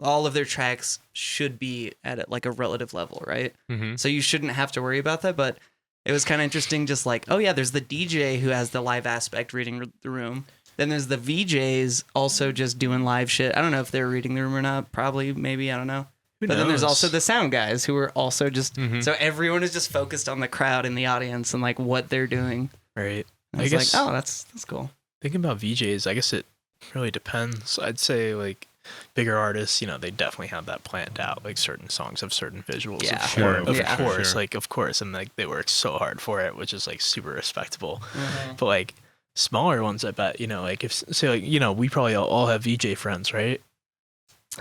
[SPEAKER 2] all of their tracks should be at like a relative level, right?
[SPEAKER 3] Mm-hmm.
[SPEAKER 2] So you shouldn't have to worry about that. But it was kind of interesting, just like, oh yeah, there's the DJ who has the live aspect reading the room. Then there's the VJs also just doing live shit. I don't know if they're reading the room or not. Probably, maybe, I don't know.
[SPEAKER 4] Who
[SPEAKER 2] But then there's
[SPEAKER 4] knows?
[SPEAKER 2] also the sound guys who are also just,
[SPEAKER 3] Mhm.
[SPEAKER 2] so everyone is just focused on the crowd and the audience and like what they're doing.
[SPEAKER 4] right.
[SPEAKER 2] And
[SPEAKER 4] I
[SPEAKER 2] it's
[SPEAKER 4] guess
[SPEAKER 2] like, oh, that's cool.
[SPEAKER 4] thinking about VJs, I guess it really depends. I'd say like bigger artists, you know, they definitely have that planned out. Like certain songs have certain visuals.
[SPEAKER 2] Yeah.
[SPEAKER 3] Sure.
[SPEAKER 4] Of
[SPEAKER 2] Yeah.
[SPEAKER 4] course,
[SPEAKER 3] Sure.
[SPEAKER 4] like of course, and like they work so hard for it, which is like super respectable.
[SPEAKER 2] Mm-hmm.
[SPEAKER 4] But like smaller ones, I bet, you know, like if say like, you know, we probably all have VJ friends, right?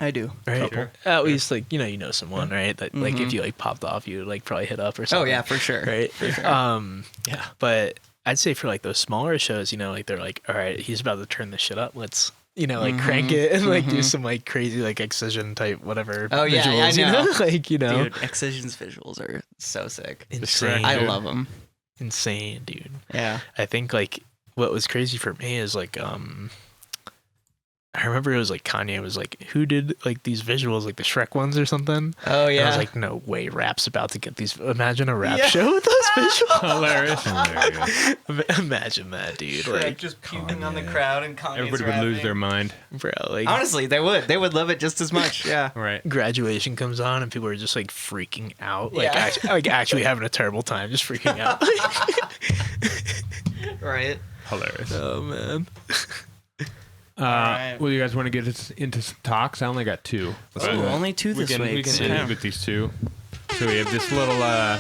[SPEAKER 2] I do.
[SPEAKER 4] Right.
[SPEAKER 3] Sure.
[SPEAKER 4] At least like, you know someone, right? That like if
[SPEAKER 2] Mhm.
[SPEAKER 4] you like popped off, you would like probably hit up or
[SPEAKER 2] Oh,
[SPEAKER 4] something.
[SPEAKER 2] yeah, for sure.
[SPEAKER 4] Right.
[SPEAKER 2] For sure.
[SPEAKER 4] Yeah. But I'd say for like those smaller shows, you know, like they're like, all right, he's about to turn this shit up. Let's, you know, like crank
[SPEAKER 2] Mhm.
[SPEAKER 4] it and like do
[SPEAKER 2] Mhm.
[SPEAKER 4] some like crazy like excision type whatever.
[SPEAKER 2] Oh, yeah, I
[SPEAKER 4] visuals, you
[SPEAKER 2] know.
[SPEAKER 4] like, you know,
[SPEAKER 2] Dude, Excision's visuals are so sick.
[SPEAKER 4] insane.
[SPEAKER 2] I
[SPEAKER 3] dude.
[SPEAKER 2] love them.
[SPEAKER 4] Insane, dude.
[SPEAKER 2] Yeah.
[SPEAKER 4] I think like what was crazy for me is like I remember it was like Kanye was like, who did like these visuals, like the Shrek ones or something?
[SPEAKER 2] Oh,
[SPEAKER 4] And I
[SPEAKER 2] yeah.
[SPEAKER 4] was like, no way, rap's about to get these. Imagine a rap
[SPEAKER 2] Yeah.
[SPEAKER 4] show with those visuals.
[SPEAKER 3] Hilarious.
[SPEAKER 4] Imagine that, dude.
[SPEAKER 2] Like
[SPEAKER 4] Like,
[SPEAKER 2] just puking on the crowd and Kanye's
[SPEAKER 3] Everybody would lose their mind.
[SPEAKER 4] bro, like
[SPEAKER 2] Honestly, they would. They would love it just as much. Yeah.
[SPEAKER 3] Right.
[SPEAKER 4] graduation comes on and people are just like freaking out, like
[SPEAKER 2] Yeah.
[SPEAKER 4] actually having a terrible time, just freaking out.
[SPEAKER 2] Right.
[SPEAKER 3] Hilarious.
[SPEAKER 4] Oh man.
[SPEAKER 2] right.
[SPEAKER 3] Well, you guys want to get into some talks? I only got 2.
[SPEAKER 1] Let's
[SPEAKER 2] Oh,
[SPEAKER 1] do it.
[SPEAKER 2] only 2
[SPEAKER 3] We
[SPEAKER 2] this
[SPEAKER 3] can,
[SPEAKER 2] week.
[SPEAKER 3] we can
[SPEAKER 2] Yeah.
[SPEAKER 3] end with these 2. So we have this little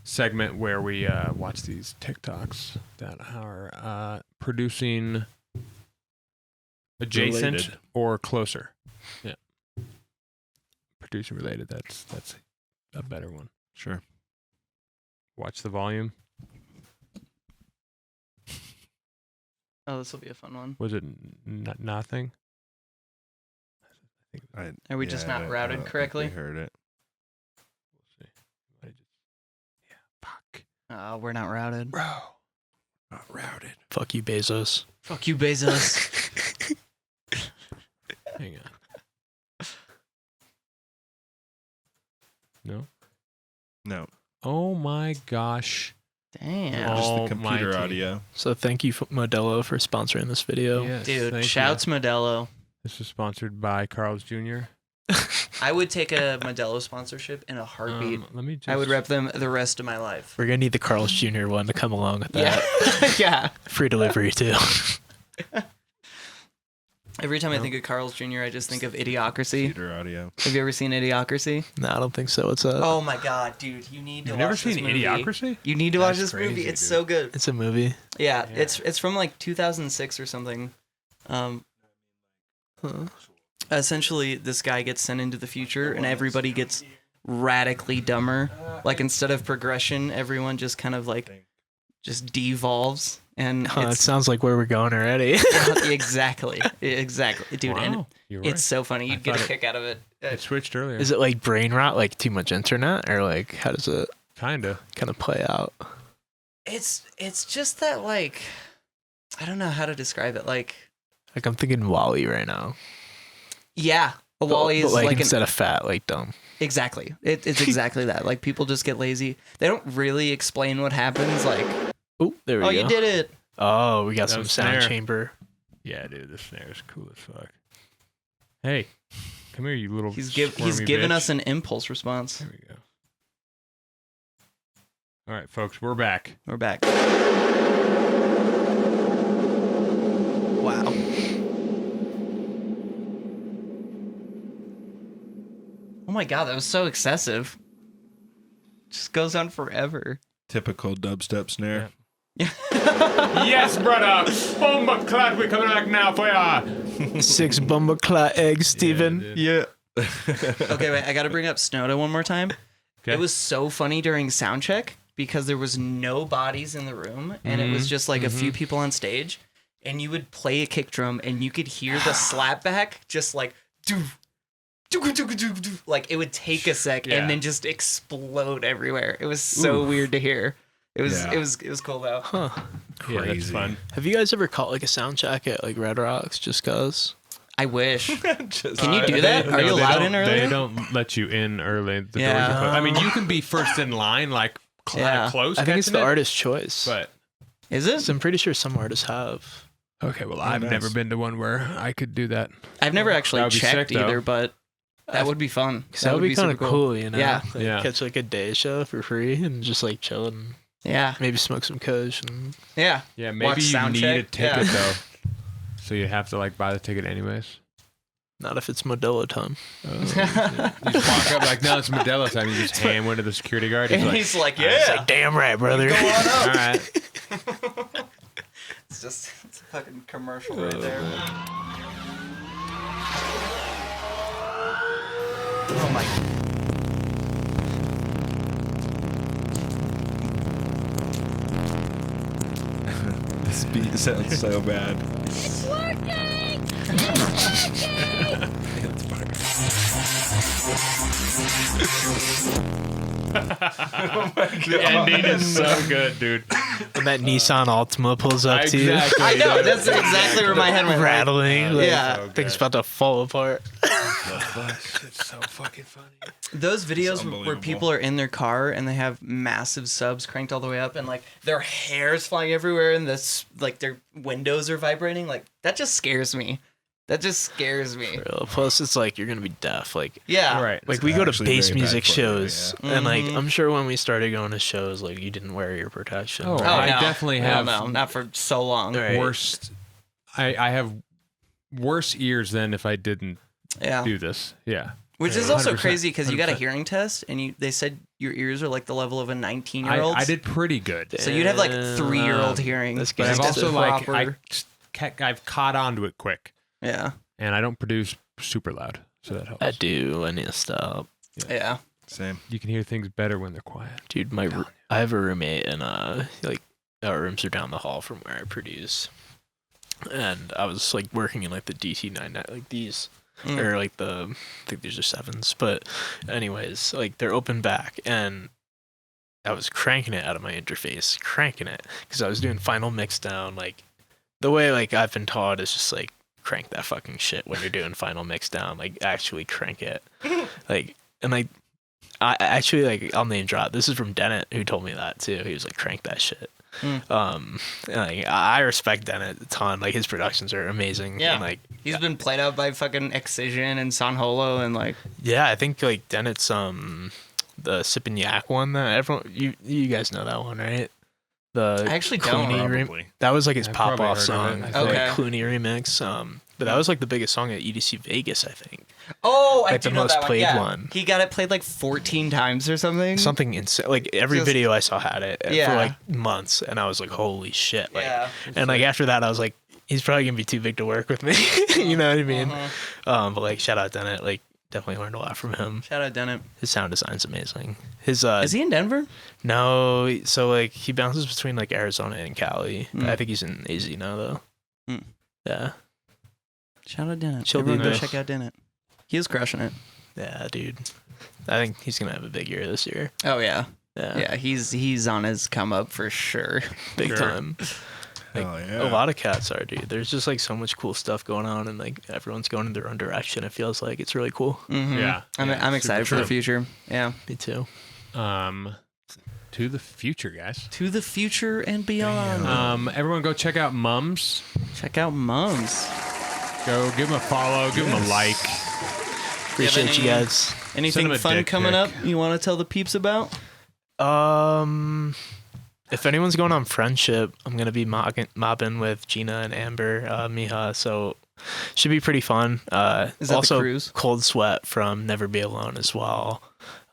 [SPEAKER 3] segment where we watch these TikToks that are producing adjacent
[SPEAKER 1] Related.
[SPEAKER 3] or closer. Yeah. Producer related. That's a better one.
[SPEAKER 1] Sure.
[SPEAKER 3] Watch the volume.
[SPEAKER 2] Oh, this will be a fun one.
[SPEAKER 3] Was it nothing?
[SPEAKER 2] Are we just not routed
[SPEAKER 1] I don't think
[SPEAKER 2] correctly?
[SPEAKER 1] We heard it.
[SPEAKER 3] We'll see. Yeah. Fuck.
[SPEAKER 2] We're not routed.
[SPEAKER 3] Bro.
[SPEAKER 1] Not routed.
[SPEAKER 4] Fuck you, Bezos.
[SPEAKER 2] Fuck you, Bezos.
[SPEAKER 3] Hang on. No.
[SPEAKER 1] No,
[SPEAKER 3] Oh my gosh.
[SPEAKER 2] Damn.
[SPEAKER 1] just the
[SPEAKER 3] Almighty.
[SPEAKER 1] computer audio.
[SPEAKER 4] So thank you, Modelo, for sponsoring this video.
[SPEAKER 3] Yes,
[SPEAKER 2] Dude,
[SPEAKER 3] thank
[SPEAKER 2] shouts
[SPEAKER 3] you.
[SPEAKER 2] Modelo.
[SPEAKER 3] This is sponsored by Carl's Jr.
[SPEAKER 2] I would take a Modelo sponsorship in a heartbeat.
[SPEAKER 3] Let me just.
[SPEAKER 2] I would rep them the rest of my life.
[SPEAKER 4] We're gonna need the Carl's Jr. one to come along with that.
[SPEAKER 2] Yeah. Yeah.
[SPEAKER 4] Free delivery too.
[SPEAKER 2] Every time I think of Carl's Jr., I just think of Idiocracy.
[SPEAKER 1] Theater audio.
[SPEAKER 2] Have you ever seen Idiocracy?
[SPEAKER 4] No, I don't think so. What's up?
[SPEAKER 2] Oh my god, dude, you need to
[SPEAKER 3] You've
[SPEAKER 2] watch
[SPEAKER 3] never
[SPEAKER 2] this
[SPEAKER 3] seen
[SPEAKER 2] movie.
[SPEAKER 3] Idiocracy?
[SPEAKER 2] You need to watch
[SPEAKER 3] That's
[SPEAKER 2] this movie.
[SPEAKER 3] crazy,
[SPEAKER 2] It's
[SPEAKER 3] dude.
[SPEAKER 2] so good.
[SPEAKER 4] It's a movie.
[SPEAKER 2] Yeah,
[SPEAKER 3] Yeah.
[SPEAKER 2] it's from like 2006 or something. Essentially, this guy gets sent into the future, and everybody gets radically dumber. Like instead of progression, everyone just kind of like just devolves, and
[SPEAKER 4] It
[SPEAKER 2] it's
[SPEAKER 4] sounds like where we're going already.
[SPEAKER 2] exactly, dude. And
[SPEAKER 3] Wow, you're right.
[SPEAKER 2] it's so funny. You'd get a
[SPEAKER 3] thought
[SPEAKER 2] kick out of it.
[SPEAKER 3] It switched earlier.
[SPEAKER 4] Is it like brain rot, like too much internet, or like how does it
[SPEAKER 3] Kinda.
[SPEAKER 4] kind of play out?
[SPEAKER 2] It's just that like I don't know how to describe it. Like
[SPEAKER 4] Like I'm thinking Wally right now.
[SPEAKER 2] yeah, a Wally
[SPEAKER 4] but
[SPEAKER 2] is
[SPEAKER 4] like
[SPEAKER 2] like
[SPEAKER 4] instead of fat, like dumb.
[SPEAKER 2] exactly. It's exactly that. Like people just get lazy. They don't really explain what happens. Like
[SPEAKER 4] Oh, there we
[SPEAKER 2] oh,
[SPEAKER 4] go.
[SPEAKER 2] you did it.
[SPEAKER 4] Oh, we got
[SPEAKER 3] That
[SPEAKER 4] some
[SPEAKER 3] was
[SPEAKER 4] sound
[SPEAKER 3] snare.
[SPEAKER 4] chamber.
[SPEAKER 3] Yeah, dude, the snare is cool as fuck. Hey, come here, you little.
[SPEAKER 2] He's
[SPEAKER 3] squirmy
[SPEAKER 2] given
[SPEAKER 3] bitch.
[SPEAKER 2] us an impulse response.
[SPEAKER 3] There we go. All right, folks, we're back.
[SPEAKER 2] We're back. Wow. Oh my god, that was so excessive. Just goes on forever.
[SPEAKER 1] Typical dubstep snare.
[SPEAKER 3] Yes, brother. Bomba clad, we're coming back now for ya.
[SPEAKER 4] 6 bumba clot eggs, Steven.
[SPEAKER 1] Yeah.
[SPEAKER 2] Okay, wait, I gotta bring up Snowda one more time.
[SPEAKER 3] Okay.
[SPEAKER 2] It was so funny during sound check because there was no bodies in the room and it was just like a few people on stage, and you would play a kick drum and you could hear the slap back just like doof, doof, doof, doof, doof. Like it would take a sec
[SPEAKER 3] Yeah.
[SPEAKER 2] and then just explode everywhere. It was so weird to hear. It was
[SPEAKER 1] Yeah.
[SPEAKER 2] it was cool though.
[SPEAKER 4] Huh.
[SPEAKER 3] Yeah, that's
[SPEAKER 1] Crazy.
[SPEAKER 3] fun.
[SPEAKER 4] Have you guys ever caught like a sound check at like Red Rocks just cause?
[SPEAKER 2] I wish.
[SPEAKER 1] Just,
[SPEAKER 2] Can you do that? Are you
[SPEAKER 3] they
[SPEAKER 2] allowed
[SPEAKER 3] don't-
[SPEAKER 2] in early?
[SPEAKER 3] They don't let you in early. The doors
[SPEAKER 2] Yeah.
[SPEAKER 3] are closed. I mean, you can be first in line, like
[SPEAKER 2] Yeah.
[SPEAKER 3] close.
[SPEAKER 4] I think it's
[SPEAKER 3] catching
[SPEAKER 4] the
[SPEAKER 3] it,
[SPEAKER 4] artist's choice.
[SPEAKER 3] But
[SPEAKER 2] Is it?
[SPEAKER 4] So I'm pretty sure some artists have.
[SPEAKER 3] okay, well,
[SPEAKER 1] Oh,
[SPEAKER 3] I've
[SPEAKER 1] nice.
[SPEAKER 3] never been to one where I could do that.
[SPEAKER 2] I've never actually
[SPEAKER 3] That would be
[SPEAKER 2] checked
[SPEAKER 3] sick, though.
[SPEAKER 2] either, but that would be fun.
[SPEAKER 4] That would be kind
[SPEAKER 2] super
[SPEAKER 4] of cool, you know?
[SPEAKER 2] Yeah.
[SPEAKER 4] Like,
[SPEAKER 3] Yeah.
[SPEAKER 4] catch like a day show for free and just like chill and
[SPEAKER 2] Yeah.
[SPEAKER 4] maybe smoke some kush and
[SPEAKER 2] Yeah.
[SPEAKER 3] Yeah,
[SPEAKER 2] Watch
[SPEAKER 3] maybe you
[SPEAKER 2] sound
[SPEAKER 3] need
[SPEAKER 2] check.
[SPEAKER 3] a ticket
[SPEAKER 2] Yeah.
[SPEAKER 3] though, so you have to like buy the ticket anyways.
[SPEAKER 4] not if it's Modelo time.
[SPEAKER 3] You just walk up like, no, it's Modelo time. You just hand one to the security guard. He's
[SPEAKER 2] And
[SPEAKER 3] like,
[SPEAKER 2] he's like,
[SPEAKER 4] It's
[SPEAKER 2] yeah.
[SPEAKER 4] like, damn right, brother.
[SPEAKER 2] Go on up.
[SPEAKER 3] all right.
[SPEAKER 2] It's just it's a fucking commercial right there. Oh my.
[SPEAKER 1] This beat sounds so bad.
[SPEAKER 5] It's working! It's working!
[SPEAKER 3] The ending is so good, dude.
[SPEAKER 4] When that Nissan Altima pulls up to you,
[SPEAKER 3] Exactly.
[SPEAKER 2] I know. That's exactly where my head went.
[SPEAKER 4] rattling. Like,
[SPEAKER 2] Yeah.
[SPEAKER 3] So
[SPEAKER 4] things
[SPEAKER 3] good.
[SPEAKER 4] about to fall apart.
[SPEAKER 3] It's so fucking funny.
[SPEAKER 2] Those videos where
[SPEAKER 1] unbelievable.
[SPEAKER 2] people are in their car and they have massive subs cranked all the way up and like their hair's flying everywhere and this like their windows are vibrating, like that just scares me. That just scares me.
[SPEAKER 4] Real. Plus, it's like you're gonna be deaf. Like,
[SPEAKER 2] Yeah.
[SPEAKER 3] Right.
[SPEAKER 4] like we go to
[SPEAKER 1] actually
[SPEAKER 4] bass
[SPEAKER 1] very bad
[SPEAKER 4] music
[SPEAKER 1] for you,
[SPEAKER 4] shows, and like
[SPEAKER 2] Mhm.
[SPEAKER 4] I'm sure when we started going to shows, like you didn't wear your protection.
[SPEAKER 3] Oh,
[SPEAKER 2] Oh,
[SPEAKER 3] I
[SPEAKER 2] no.
[SPEAKER 3] definitely
[SPEAKER 2] Hell
[SPEAKER 3] have
[SPEAKER 2] no, not for so long.
[SPEAKER 4] Right.
[SPEAKER 3] worst. I have worse ears than if I didn't
[SPEAKER 2] Yeah.
[SPEAKER 3] do this. Yeah.
[SPEAKER 2] Which is
[SPEAKER 3] Yeah,
[SPEAKER 2] also
[SPEAKER 3] 100%,
[SPEAKER 2] crazy because you got a
[SPEAKER 3] 100%.
[SPEAKER 2] hearing test and they said your ears are like the level of a 19-year
[SPEAKER 3] I,
[SPEAKER 2] old.
[SPEAKER 3] I did pretty good.
[SPEAKER 2] So you'd have like 3-year-old hearing.
[SPEAKER 4] That's
[SPEAKER 3] But
[SPEAKER 4] good.
[SPEAKER 3] I've
[SPEAKER 2] Just
[SPEAKER 3] also like
[SPEAKER 2] proper-
[SPEAKER 3] I've caught on to it quick,
[SPEAKER 2] Yeah.
[SPEAKER 3] and I don't produce super loud, so that helps.
[SPEAKER 4] I do. I need to stop,
[SPEAKER 2] Yeah.
[SPEAKER 1] Same.
[SPEAKER 3] You can hear things better when they're quiet.
[SPEAKER 4] dude. I have a roommate, and like our rooms are down the hall from where I produce, and I was like working in like the DT9, like these.
[SPEAKER 2] Mm.
[SPEAKER 4] Or like I think these are 7s, but anyways, like they're open back, and I was cranking it out of my interface, cranking it because I was doing final mix down. Like the way like I've been taught is just like crank that fucking shit when you're doing final mix down. Like actually crank it, like and like I actually like I'll name drop. This is from Dennett who told me that too. He was like crank that shit.
[SPEAKER 2] Mm.
[SPEAKER 4] And, like, I respect Dennett a ton. Like his productions are amazing.
[SPEAKER 2] Yeah.
[SPEAKER 4] And, like
[SPEAKER 2] He's been played out by fucking Excision and San Holo and like
[SPEAKER 4] yeah, I think like Dennett's the Sip and Yak one that everyone you guys know that one, right? The
[SPEAKER 2] I actually
[SPEAKER 4] Clooney
[SPEAKER 2] don't.
[SPEAKER 1] Probably.
[SPEAKER 4] that was like his
[SPEAKER 3] I've
[SPEAKER 4] pop
[SPEAKER 3] probably
[SPEAKER 4] off
[SPEAKER 3] heard of
[SPEAKER 4] song.
[SPEAKER 3] it.
[SPEAKER 4] I feel
[SPEAKER 2] Okay.
[SPEAKER 4] like Clooney remix. But that was like the biggest song at EDC Vegas, I think.
[SPEAKER 2] Oh, I
[SPEAKER 4] Like
[SPEAKER 2] do
[SPEAKER 4] the
[SPEAKER 2] know
[SPEAKER 4] most
[SPEAKER 2] that
[SPEAKER 4] played
[SPEAKER 2] one. Yeah.
[SPEAKER 4] one.
[SPEAKER 2] He got it played like 14 times or something.
[SPEAKER 4] Something insane. Like every
[SPEAKER 2] Just-
[SPEAKER 4] video I saw had it
[SPEAKER 2] Yeah.
[SPEAKER 4] for like months, and I was like, holy shit! Like,
[SPEAKER 2] Yeah.
[SPEAKER 4] and like after that, I was like, he's probably gonna be too big to work with me. You know what I mean? But like, shout out Dennett. Like, definitely learned a lot from him.
[SPEAKER 2] Shout out Dennett.
[SPEAKER 4] His sound design's amazing. His
[SPEAKER 2] Is he in Denver?
[SPEAKER 4] no, so like he bounces between like Arizona and Cali.
[SPEAKER 2] Mm.
[SPEAKER 4] I think he's in AZ now though.
[SPEAKER 2] Mm.
[SPEAKER 4] Yeah,
[SPEAKER 2] Shout out Dennett.
[SPEAKER 4] Chill
[SPEAKER 2] Everyone
[SPEAKER 4] dude.
[SPEAKER 2] go check out Dennett. He is crushing it.
[SPEAKER 4] yeah, dude. I think he's gonna have a big year this year.
[SPEAKER 2] Oh yeah.
[SPEAKER 4] Yeah,
[SPEAKER 2] Yeah, he's on his come up for sure.
[SPEAKER 4] big
[SPEAKER 3] Sure.
[SPEAKER 4] time.
[SPEAKER 1] Hell yeah.
[SPEAKER 4] A lot of cats are, dude. There's just like so much cool stuff going on, and like everyone's going in their own direction. It feels like it's really cool.
[SPEAKER 2] Mhm.
[SPEAKER 3] Yeah.
[SPEAKER 2] I'm
[SPEAKER 3] Yeah,
[SPEAKER 2] excited for
[SPEAKER 3] super
[SPEAKER 2] the future. Yeah.
[SPEAKER 4] Me too.
[SPEAKER 3] To the future, guys.
[SPEAKER 2] To the future and beyond.
[SPEAKER 3] Everyone go check out Mums.
[SPEAKER 2] Check out Mums.
[SPEAKER 3] Go give them a follow, give them a like.
[SPEAKER 4] Appreciate you
[SPEAKER 2] any-
[SPEAKER 4] guys.
[SPEAKER 3] Send
[SPEAKER 2] Anything
[SPEAKER 3] him a
[SPEAKER 2] fun
[SPEAKER 3] dick
[SPEAKER 2] coming
[SPEAKER 3] pic.
[SPEAKER 2] up you want to tell the peeps about?
[SPEAKER 4] If anyone's going on Friendship, I'm gonna be mobbing with Gina and Amber, Miha. So should be pretty fun.
[SPEAKER 2] Is that the
[SPEAKER 4] also
[SPEAKER 2] cruise?
[SPEAKER 4] Cold Sweat from Never Be Alone as well.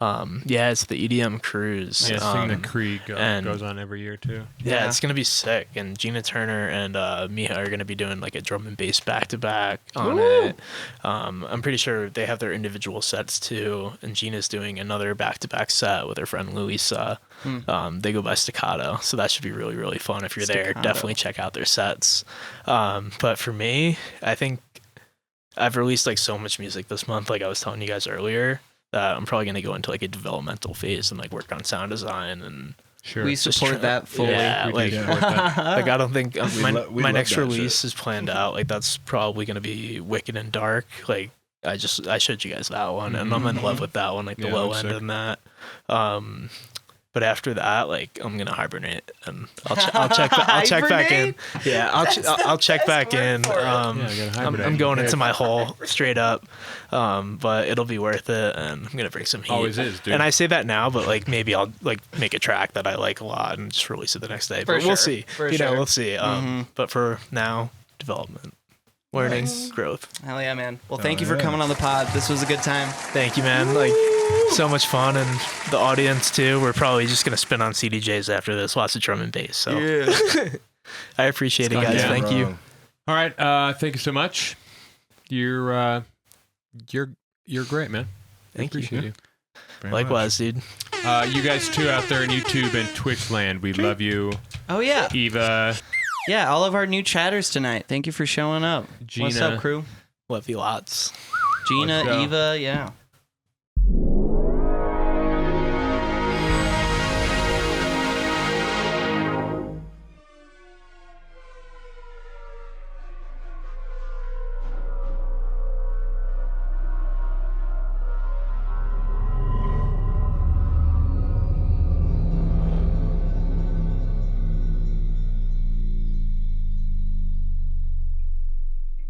[SPEAKER 4] Yeah, it's the EDM cruise.
[SPEAKER 3] Yeah, Sing the Creed
[SPEAKER 4] and-
[SPEAKER 3] goes on every year too.
[SPEAKER 4] Yeah,
[SPEAKER 2] Yeah.
[SPEAKER 4] it's gonna be sick. And Gina Turner and Miha are gonna be doing like a drum and bass back to back on it. I'm pretty sure they have their individual sets too. And Gina's doing another back to back set with her friend Louisa. They go by Staccato, so that should be really really fun. If you're there,
[SPEAKER 2] Staccato.
[SPEAKER 4] definitely check out their sets. But for me, I think I've released like so much music this month, like I was telling you guys earlier, that I'm probably gonna go into like a developmental phase and like work on sound design and.
[SPEAKER 3] Sure.
[SPEAKER 2] We
[SPEAKER 4] Just
[SPEAKER 2] support
[SPEAKER 4] try-
[SPEAKER 2] that fully.
[SPEAKER 4] Yeah,
[SPEAKER 3] We do
[SPEAKER 4] like,
[SPEAKER 3] support that.
[SPEAKER 4] like I don't think my
[SPEAKER 1] we
[SPEAKER 4] my
[SPEAKER 1] love
[SPEAKER 4] next
[SPEAKER 1] that
[SPEAKER 4] release
[SPEAKER 1] shit.
[SPEAKER 4] is planned out. Like that's probably gonna be Wicked and Dark. Like I showed you guys that one, and I'm in love with that one. Like the
[SPEAKER 3] Yeah,
[SPEAKER 4] low
[SPEAKER 3] looks
[SPEAKER 4] end
[SPEAKER 3] sick.
[SPEAKER 4] in that. But after that, like I'm gonna hibernate, and I'll check back in.
[SPEAKER 2] Hibernate?
[SPEAKER 4] Yeah, I'll check back in.
[SPEAKER 3] Yeah, I gotta hibernate.
[SPEAKER 4] I'm going into my hole straight up, but it'll be worth it, and I'm gonna bring some heat.
[SPEAKER 3] Always is, dude.
[SPEAKER 4] And I say that now, but like maybe I'll like make a track that I like a lot and just release it the next day.
[SPEAKER 2] For
[SPEAKER 4] But
[SPEAKER 2] sure.
[SPEAKER 4] we'll see.
[SPEAKER 2] For
[SPEAKER 4] You know,
[SPEAKER 2] sure.
[SPEAKER 4] we'll see. But for now, development, learning, growth.
[SPEAKER 2] Hell yeah, man. Well, thank you for coming on the pod. This was a good time.
[SPEAKER 4] Thank you, man. Like so much fun, and the audience too. We're probably just gonna spin on CDJs after this. Lots of drum and bass. So I appreciate it,
[SPEAKER 2] gone
[SPEAKER 4] guys.
[SPEAKER 2] down.
[SPEAKER 4] Thank you.
[SPEAKER 3] All right. Thank you so much. You're great, man.
[SPEAKER 4] Thank you.
[SPEAKER 3] Appreciate you.
[SPEAKER 1] Very
[SPEAKER 4] Likewise, dude.
[SPEAKER 3] You guys too out there in YouTube and Twitch land. We love you.
[SPEAKER 2] Oh yeah.
[SPEAKER 3] Eva,
[SPEAKER 2] Yeah, all of our new chatters tonight. Thank you for showing up. What's
[SPEAKER 3] Gina.
[SPEAKER 2] up, crew?
[SPEAKER 4] Love you lots.
[SPEAKER 2] Gina,
[SPEAKER 3] Let's go.
[SPEAKER 2] Eva, yeah.